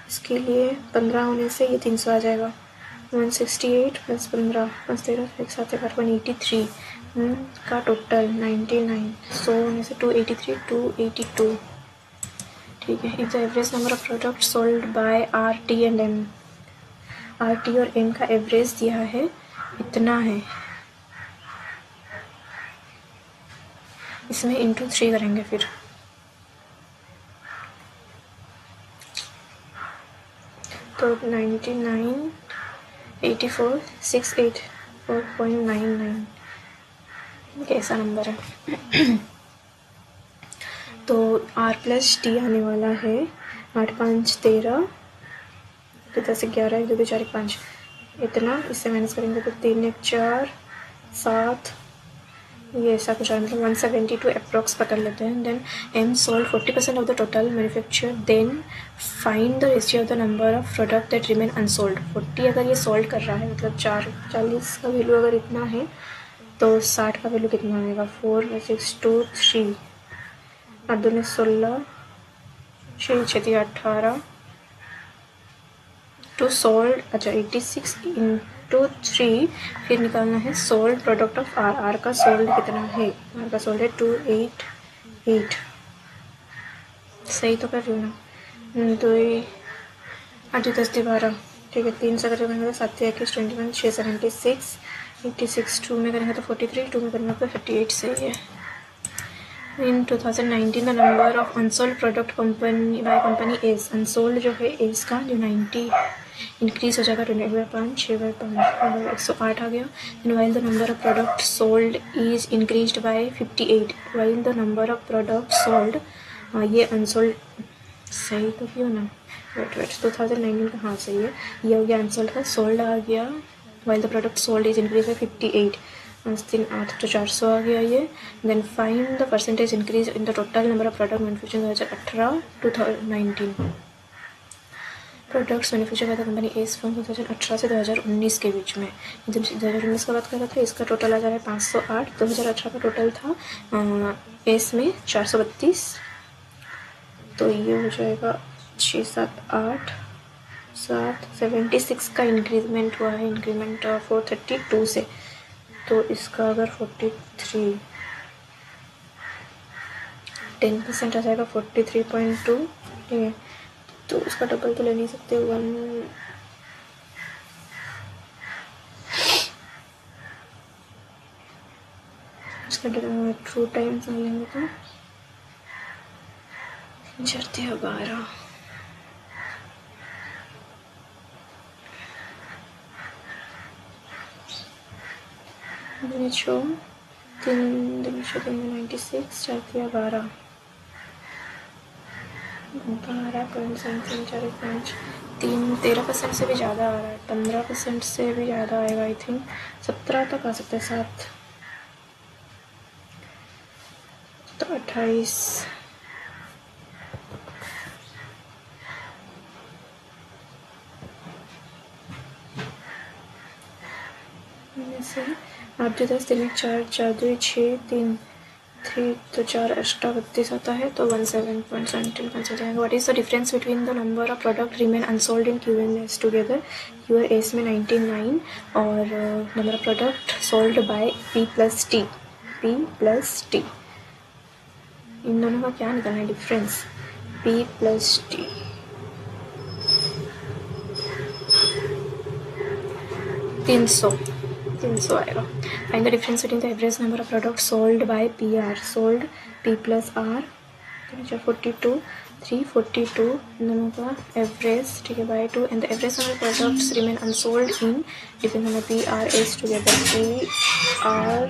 इसके लिए 15 होने से ये 300 आ जाएगा। 168 प्लस 15 प्लस 13 एक साथ 183 का टोटल 99। 100 होने से 283, 282। ठीक है। If the average number of product sold bye RT and M, RT और M का एवरेज दिया है इतना है, इसमें इंटू 3 करेंगे फिर। तो 99, 84, 684.99 कैसा नंबर है। तो R प्लस T आने वाला है 8 5 13, 2 10 11, 2 2 4 1 5 इतना। इससे माइनस करेंगे तो 3 1 4 7, ये ऐसा कुछ मतलब 172 अप्रॉक्स पकड़ लेते हैं। Then M sold 40% of the total manufacture, then find the ratio of the number of product that remain unsold. 40 अगर ये सोल्ड कर रहा है मतलब 40 का वैल्यू अगर इतना है तो 60 का वैल्यू कितना आएगा। 4 6 2 3 8 2 16, 6 6 18 टू सोल्ड, अच्छा 86 इंटू 3 फिर निकालना है सोल्ड प्रोडक्ट ऑफ R का सोल्ड कितना है। R का सोल्ड है 288, सही तो कर रही हूँ ना। 2 8 10 12, ठीक है। 3 से करेंगे 7 21 21, 6 76, 86 2 में करेंगे तो 43, 2 में करेंगे तो 38, सही है। इन 2019 the number of unsold product company by company S, unsold जो है एस का जो 90 इंक्रीज हो जाएगा 20/5, 6/5, 108 आ गया। And while the number of product sold is increased by 58, while the number of product sold, ये अनसोल्ड सही तो क्यों ना, वेट 2019 का हाँ सही है। ये हो गया अनसोल्ड का, सोल्ड आ गया while the product sold is increase by 58, 3 8 तो 400 आ गया ये। Then find the percentage increase in the total number of product manufacturing 2018 2019 products manufacture by the company S from 2018 से 2019 के बीच में। जब 2019 का बात कर रहा था, इसका टोटल आ जा रहा है 508। 2018 का टोटल था एस में 432, तो ये हो जाएगा 6 7 8 7 76 का इंक्रीजमेंट हुआ है, इंक्रीमेंट 432 से। तो इसका अगर 43 10% आ जाएगा 43.2, ठीक है। तो उसका डबल तो ले नहीं सकते, 1 इसका 2 टाइम्स लेंगे तो जरते 12, छो 3 96, 4 12, 12.5, 13% से भी ज़्यादा आ रहा है, 15% से भी ज़्यादा आएगा। आई थिंक 17 तक आ सकता है, 7 तो 28, से 8 2 10 3 4 4 2 6 3 3 तो 4 8 32 आता है, तो 17.17 कैंसिल जाएगा। What is the difference between the number of product remain unsold in Q and S together. Q और एस में 99 और number of product sold by P plus T P plus T. इन दोनों का क्या निकालना है डिफरेंस, P प्लस टी। तीन सौ आएगा। Find the difference between the average number of product sold by P R, sold P plus R 42, 342 दोनों का एवरेज, ठीक है, by 2 and the average number products remain unsold in depend on P R S together, P R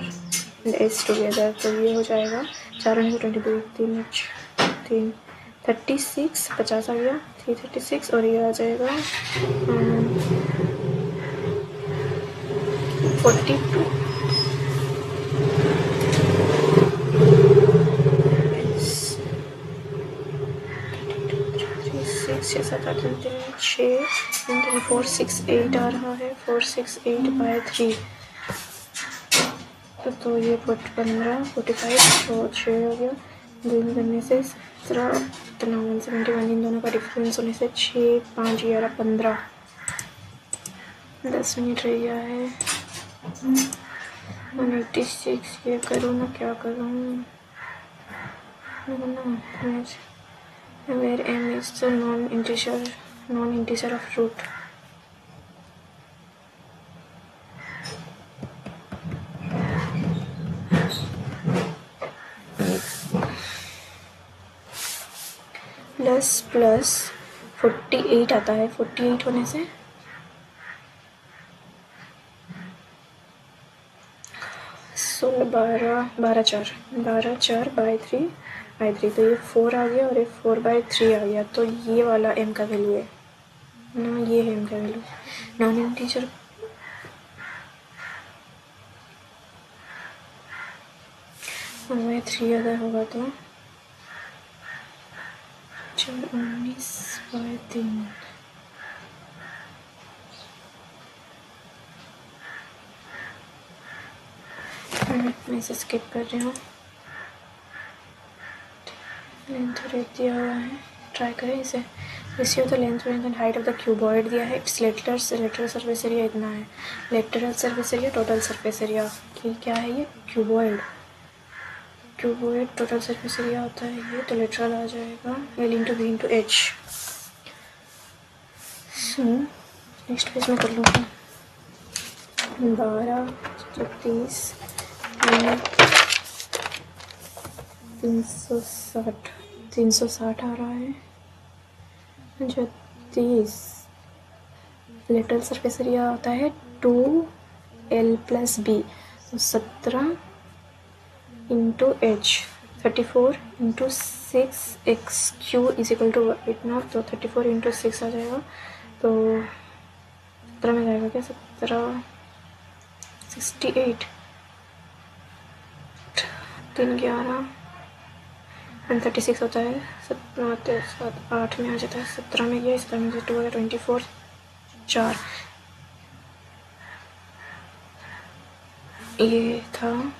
and S together. तो ये हो जाएगा 4 में 22, 3 36, 50 आ गया, 336 और ये आ जाएगा 42। 6 7 8 6 468 आ रहा है, 468 बाय 3 तो ये 15 45 और 6 हो गया। दोनों करने से 17 71 इन दोनों का डिफरेंस होने से 6 5 11 15। 10 मिनट रह गया है। 186 ये करूँ ना क्या करूँ, where m is the non-integer of root। Plus 48 आता है, 48 होने से 12 4 बाई 3 तो ये 4 आ गया और ये 4/3 आ गया। तो ये वाला m का वैल्यू है ना, ये है m का वैल्यू। नॉन इंटीजर में 3 अगर होगा तो 19/3। मैं इसे स्किप कर रही हूँ, लेंथ रेट दिया हुआ है, ट्राई करें इसे। Ratio the length and height of the cuboid दिया है, इट्स लेटरल सरफेस एरिया इतना है, lateral surface area total surface area की क्या है ये क्यूबॉइड टोटल सरफेस एरिया होता है ये, तो लेटरल आ जाएगा L into V into H। Next page में कर लूँगा 12 30 360 आ रहा है, जो 30 लेटरल सरफेस एरिया होता है 2L प्लस B, तो 17 into H, 34 into 6x³ is equal to इतना, तो 34 इंटू 6 आ जाएगा, तो 17 में जाएगा क्या, 17 68 3 11 36 होता है, 8 में आ जाता है, 17 में गया, 17 में 2 हो गया, 24 4 ये था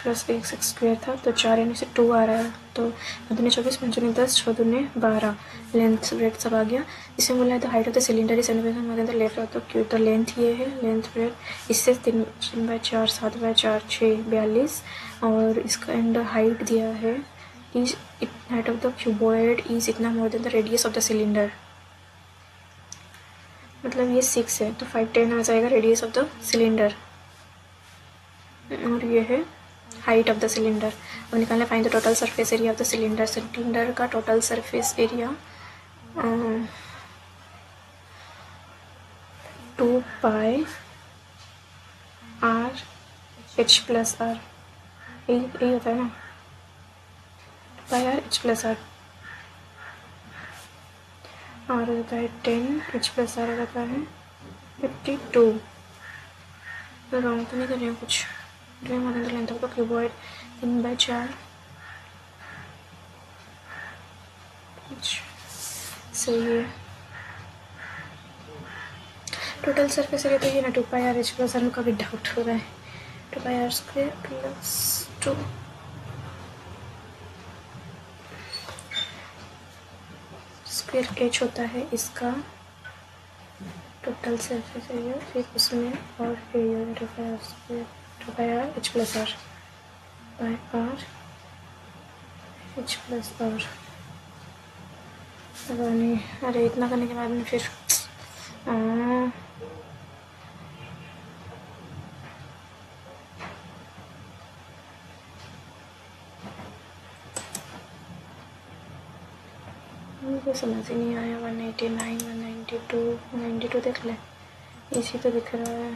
प्लस x² था, तो 4 यानी से 2 आ रहा है, तो 24 5 10 14 12 लेंथ ब्रेथ सब आ गया। इसमें बोला है the height of the cylinder is 70% left of the Q, तो लेंथ ये है, लेंथ ब्रेथ इससे 3/4 7/4 6 42 और इसका एंड हाइट दिया है is height of the cuboid is इतना more than the radius of the cylinder, मतलब ये 6 है तो 5 10 आ जाएगा रेडियस ऑफ द सिलेंडर, और ये है हाइट ऑफ द सिलेंडर। और निकालना find the total surface area of the cylinder, cylinder का total surface area 2πr h plus R, यही होता है ना, 2πr h प्लस आर हो जाता है 10, h प्लस आर हो जाता है 52। रॉन्ग तो नहीं कर रही हूँ कुछ, लेंथ ऑफ द क्यूबॉइड 3/4 सही है। टोटल सरफेस एरिया तो ये ना 2πr h प्लस आर का भी डाउट हो रहा है, 2πr² प्लस 2 स्क्वायर h होता है इसका टोटल सरफेस एरिया, फिर उसमें और area 2πr h plus R. By R H plus R. पता नहीं, अरे इतना करने के बाद में फिर मुझे समझ ही नहीं आया। 189, 192, 192 देख ले, इसी तो दिख रहा है।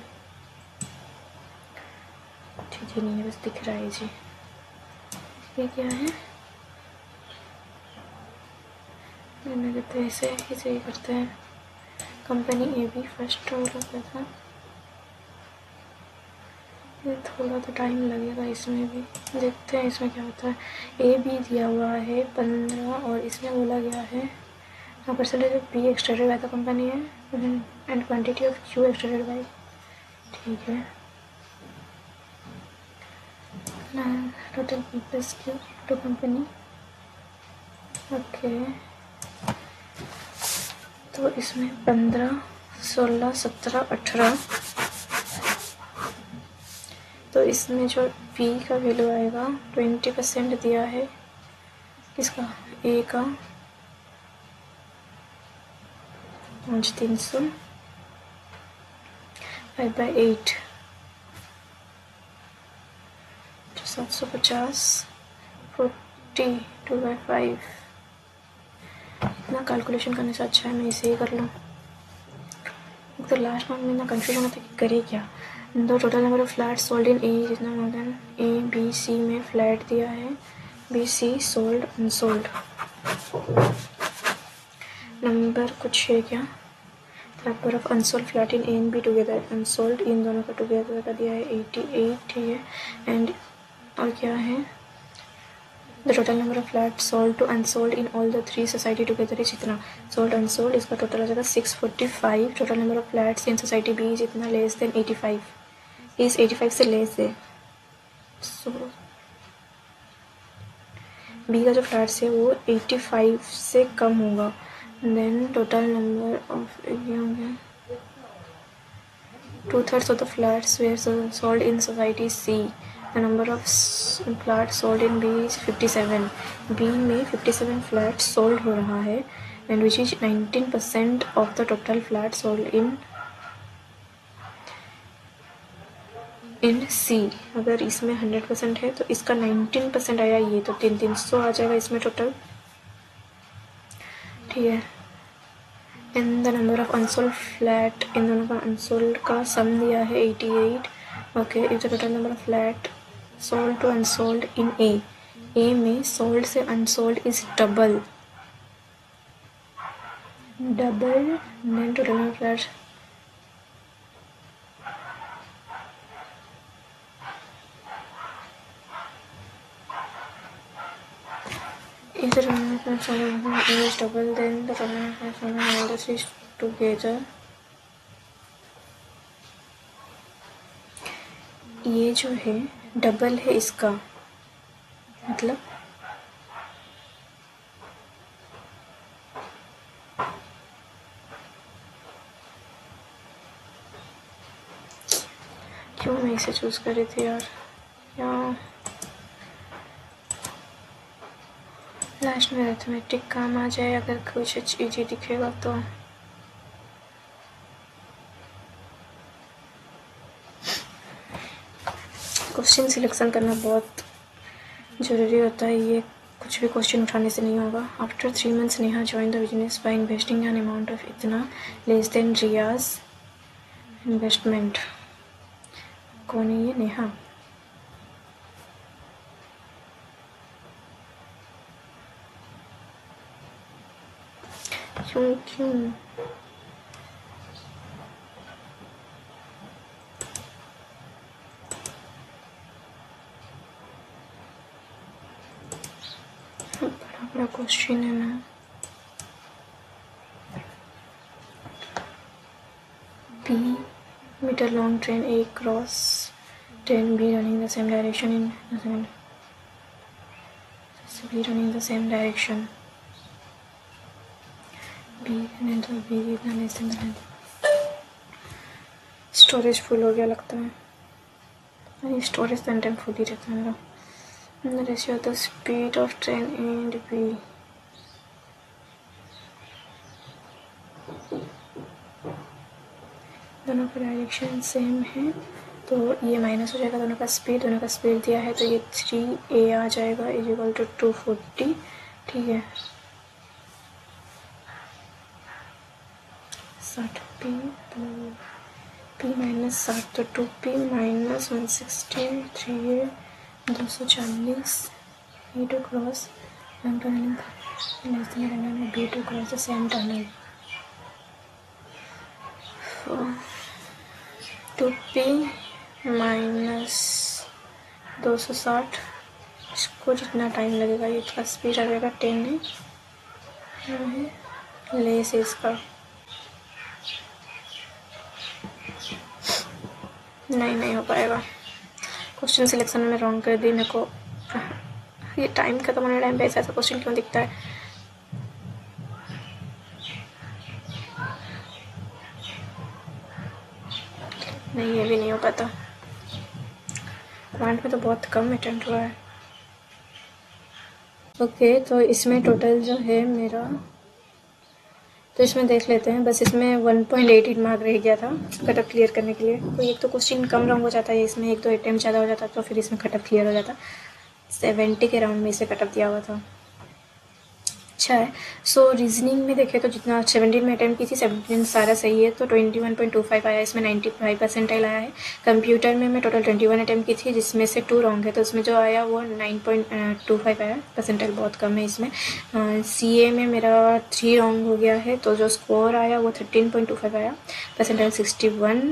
ठीक नहीं है, बस दिख रहा है जी। ये क्या है? मैंने कहते हैं ऐसे ही करते हैं। Company A B first role होता था। ये थोड़ा तो टाइम लगेगा इसमें भी, देखते हैं इसमें क्या होता है। ए बी दिया हुआ है 15 और इसमें बोला गया है percentage of B extracted by the company है and quantity of Q extracted by. ठीक है, total plus Q to company. Okay, तो इसमें 15, 16, 17, 18, तो इसमें जो पी का वैल्यू आएगा 20% दिया है किसका, ए का 300 5/8 750 40 2/5। इतना कैलकुलेशन करने से अच्छा है मैं इसे ही कर लूँ। तो लास्ट में इतना कन्फ्यूजन होता है कि करे क्या। The total number of flat sold in A जितना more then A B C में फ्लैट दिया है, B C sold unsold number कुछ है क्या। Number of unsold flat in A and B together, unsold इन दोनों का टुगेदर का दिया है 88। ठीक है, एंड और क्या है, the total number of flat sold to unsold in all the 3 society together is इतना। सोल्ड अनसोल्ड इसका टोटल आ जाएगा 645। Total number of flats in society B is इतना, लेस देन 85, इस 85 से लेस है। सो बी का जो फ्लैट्स है वो 85 से कम होगा। देन टोटल नंबर ऑफ ये हो गया 2/3 of the flats were sold in society C. The number of flats sold in B is 57. B में 57 flats sold हो रहा है and which is 19% of the total flats sold in C। अगर इसमें 100% है तो इसका 19% आया, ये तो 300 आ जाएगा इसमें टोटल। ठीक है, in the number of unsold flat, इन दोनों का अनसोल्ड का सम दिया है 88। Okay, if the total number of flat sold to unsold in A में सोल्ड से unsold is double than total number of flat if the total number of flats is double then the total number of flats all the three together। ये जो है double है इसका मतलब क्यों मैं इसे चूज कर रही थी यार। लास्ट में अरिथमेटिक काम आ जाए अगर कुछ इजी दिखेगा तो। क्वेश्चन सिलेक्शन करना बहुत ज़रूरी होता है, ये कुछ भी क्वेश्चन उठाने से नहीं होगा। After 3 months Neha join the business by investing an amount of इतना लेस देन रियाज इन्वेस्टमेंट। कौन है ये नेहा? क्यों बड़ा क्वेश्चन है ना। B meter long train A cross train B running the same direction in the same B running the same direction B and B इतना less than the storage full हो गया लगता है। नहीं, स्टोरेज तो टाइम फुल ही रहता है मेरा। Ratio of the speed of train and B. दोनों का डायरेक्शन सेम है तो ये माइनस हो जाएगा। दोनों का स्पीड दिया है तो ये 3a आ जाएगा इज इक्वल टू 240। ठीक है, 60p तो p माइनस 60 तो 2p minus 160 3a 240 b2 cross m tunnel b2 cross the same tunnel 2p minus 260। इसको जितना टाइम लगेगा ये इसका स्पीड आ जाएगा 10 है लेस इसका। नहीं हो पाएगा। क्वेश्चन सिलेक्शन में रॉन्ग कर दी मेरे को। ये टाइम खत्म होने टाइम पे ऐसा क्वेश्चन क्यों दिखता है? नहीं, ये भी नहीं हो पाता। क्वांट में तो बहुत कम अटेम्प्ट हुआ है। ओके, तो इसमें टोटल जो है मेरा, तो इसमें देख लेते हैं। बस इसमें 1.88 मार्क रह गया था कटअप क्लियर करने के लिए। तो एक तो क्वेश्चन कम रॉन्ग हो जाता है इसमें, एक तो अटेम्प्ट ज़्यादा हो जाता तो फिर इसमें कटअप क्लियर हो जाता। 70 के राउंड में इसे कटअप दिया हुआ था। अच्छा है। सो रीजनिंग में देखें तो जितना 17 में अटैम्प्ट की थी 17 सारा सही है तो 21.25 आया, इसमें 95 परसेंटाइल आया है। कंप्यूटर में मैं टोटल 21 अटैम्प्ट की थी जिसमें से 2 रॉन्ग है तो उसमें जो आया वो 9.25 आया, परसेंटाइल बहुत कम है इसमें। CA में मेरा 3 रॉन्ग हो गया है तो जो स्कोर आया वो 13.25 आया, परसेंटाइल 61।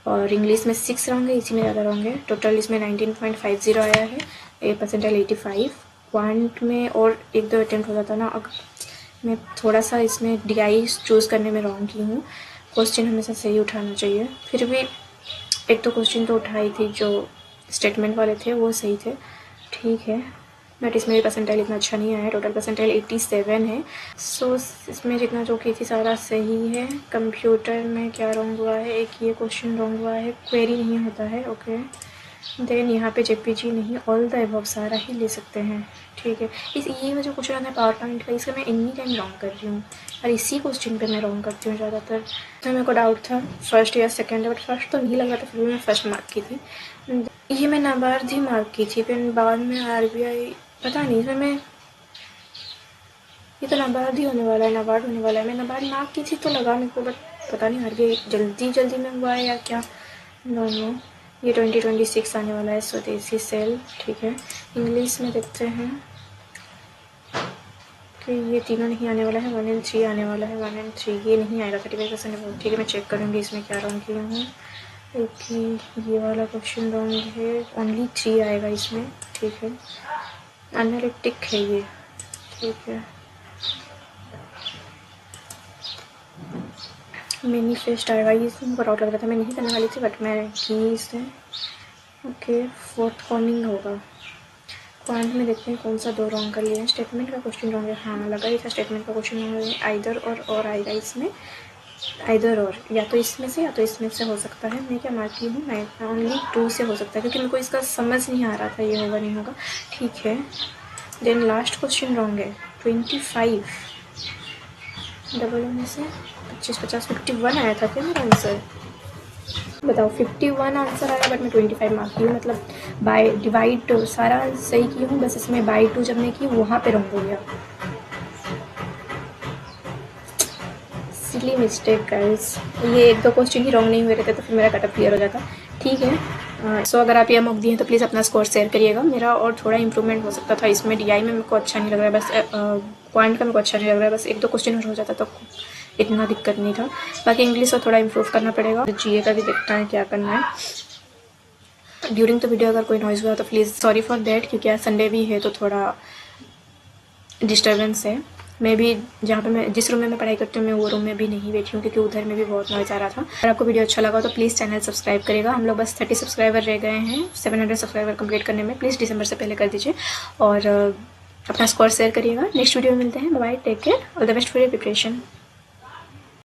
और इंग्लिश में 6 रॉन्ग है, इसी में ज़्यादा रॉन्ग है, टोटल इसमें 19.50 आया है, परसेंटाइल 85। क्वांट में और 1-2 अटेम्प्ट हो जाता ना। अगर मैं थोड़ा सा इसमें DI चूज़ करने में रॉन्ग की हूँ। क्वेश्चन हमेशा सही उठाना चाहिए, फिर भी 1-2 क्वेश्चन तो उठाई थी जो स्टेटमेंट वाले थे वो सही थे, ठीक है। बट इसमें भी परसेंटाइल इतना अच्छा नहीं आया, टोटल परसेंटाइल 87 है। सो इसमें जितना जो की थी सारा सही है। कंप्यूटर में क्या रॉन्ग हुआ है, एक ये क्वेश्चन रॉन्ग हुआ है, क्वेरी नहीं होता है, ओके। देन यहाँ पे JPG नहीं, ऑल द अबव सारा ही ले सकते हैं, ठीक है। ये जो क्वेश्चन है पावर पॉइंट का, इसका मैं एनी टाइम रॉन्ग कर रही हूँ और इसी क्वेश्चन पे मैं रॉन्ग करती हूँ ज़्यादातर। तो मेरे को डाउट था फर्स्ट या सेकंड, बट फर्स्ट तो नहीं लगा था, फिर भी मैं फर्स्ट मार्क की थी। ये मैं नाबार्ड ही मार्क की थी, फिर बाद में RBI पता नहीं, फिर मैं ये तो नाबार्ड ही होने वाला है, नाबार्ड होने वाला है। मैं नाबार्ड मार्क की थी तो लगा मेरे को, बट पता नहीं RBI जल्दी में हुआ है या क्या, नो। ये 2026 आने वाला है, स्वदेशी सेल, ठीक है। इंग्लिश में देखते हैं कि ये तीनों नहीं आने वाला है, 1 and 3 आने वाला है। 1 and 3 ये नहीं आएगा, 35%, ठीक है। मैं चेक करूँगी इसमें क्या रॉन्ग किया हूँ। एक ये वाला क्वेश्चन रॉन्ग है, ओनली 3 आएगा इसमें, ठीक है। एनालिटिक है ये, ठीक है। मैनिफेस्ट आएगा, ये मुझको डाउट लग रहा था, मैं नहीं करने वाली थी बट मैं की इसे, ओके। फोर्थ कॉर्निंग होगा। क्वांट में देखते हैं कौन सा 2 रॉन्ग कर लिए हैं। स्टेटमेंट का क्वेश्चन रॉन्ग है, हाँ लगा ही था स्टेटमेंट का क्वेश्चन रॉन्ग है। आइदर और आएगा इसमें, आइदर और, या तो इसमें से या तो इसमें से हो सकता है। मैं क्या मार्क की हूँ, मैं ओनली 2 से हो सकता है क्योंकि मेरे को इसका समझ नहीं आ रहा था ये होगा नहीं होगा, ठीक है। देन लास्ट क्वेश्चन रॉन्ग है, 25 डबल होने से 25-50 51 आया था क्या मेरा आंसर, बताओ। 51 आंसर आया बट मैं 25 मार्क की हूँ, मतलब बाय डिवाइड सारा सही की हूँ, बस इसमें बाय 2 जब मैं की वहाँ पे रॉन्ग हो गया। सिली मिस्टेक गाइस, ये 1-2 क्वेश्चन ही रॉन्ग नहीं हुए रहते तो फिर मेरा कटअप क्लियर हो जाता, ठीक है। सो अगर आप ये मौका दिए तो प्लीज़ अपना स्कोर शेयर करिएगा। मेरा और थोड़ा इंप्रूवमेंट हो सकता था इसमें, DI में मेरे को अच्छा नहीं लग रहा है, बस क्वांट का मेरे को अच्छा नहीं लग रहा है, बस 1-2 क्वेश्चन और हो जाता तो इतना दिक्कत नहीं था। बाकी इंग्लिश को थोड़ा इम्प्रूव करना पड़ेगा। GA का भी देखना है क्या करना है। ड्यूरिंग द वीडियो अगर कोई नॉइज़ हुआ तो प्लीज़ सॉरी फॉर देट, क्योंकि आज संडे भी है तो थोड़ा डिस्टर्बेंस है। मैं भी जहाँ पे मैं जिस रूम में मैं पढ़ाई करती हूँ मैं वो रूम में भी नहीं बैठी हूँ क्योंकि उधर में भी बहुत नॉइज़ आ रहा था। अगर आपको वीडियो अच्छा लगा तो प्लीज़ चैनल सब्सक्राइब करेगा। हम लोग बस 30 सब्सक्राइबर रह गए हैं 700 सब्सक्राइबर कंप्लीट करने में, प्लीज़ दिसंबर से पहले कर दीजिए और अपना स्कोर शेयर करिएगा। नेक्स्ट वीडियो में मिलते हैं, bye, take care, all the best for your preparation.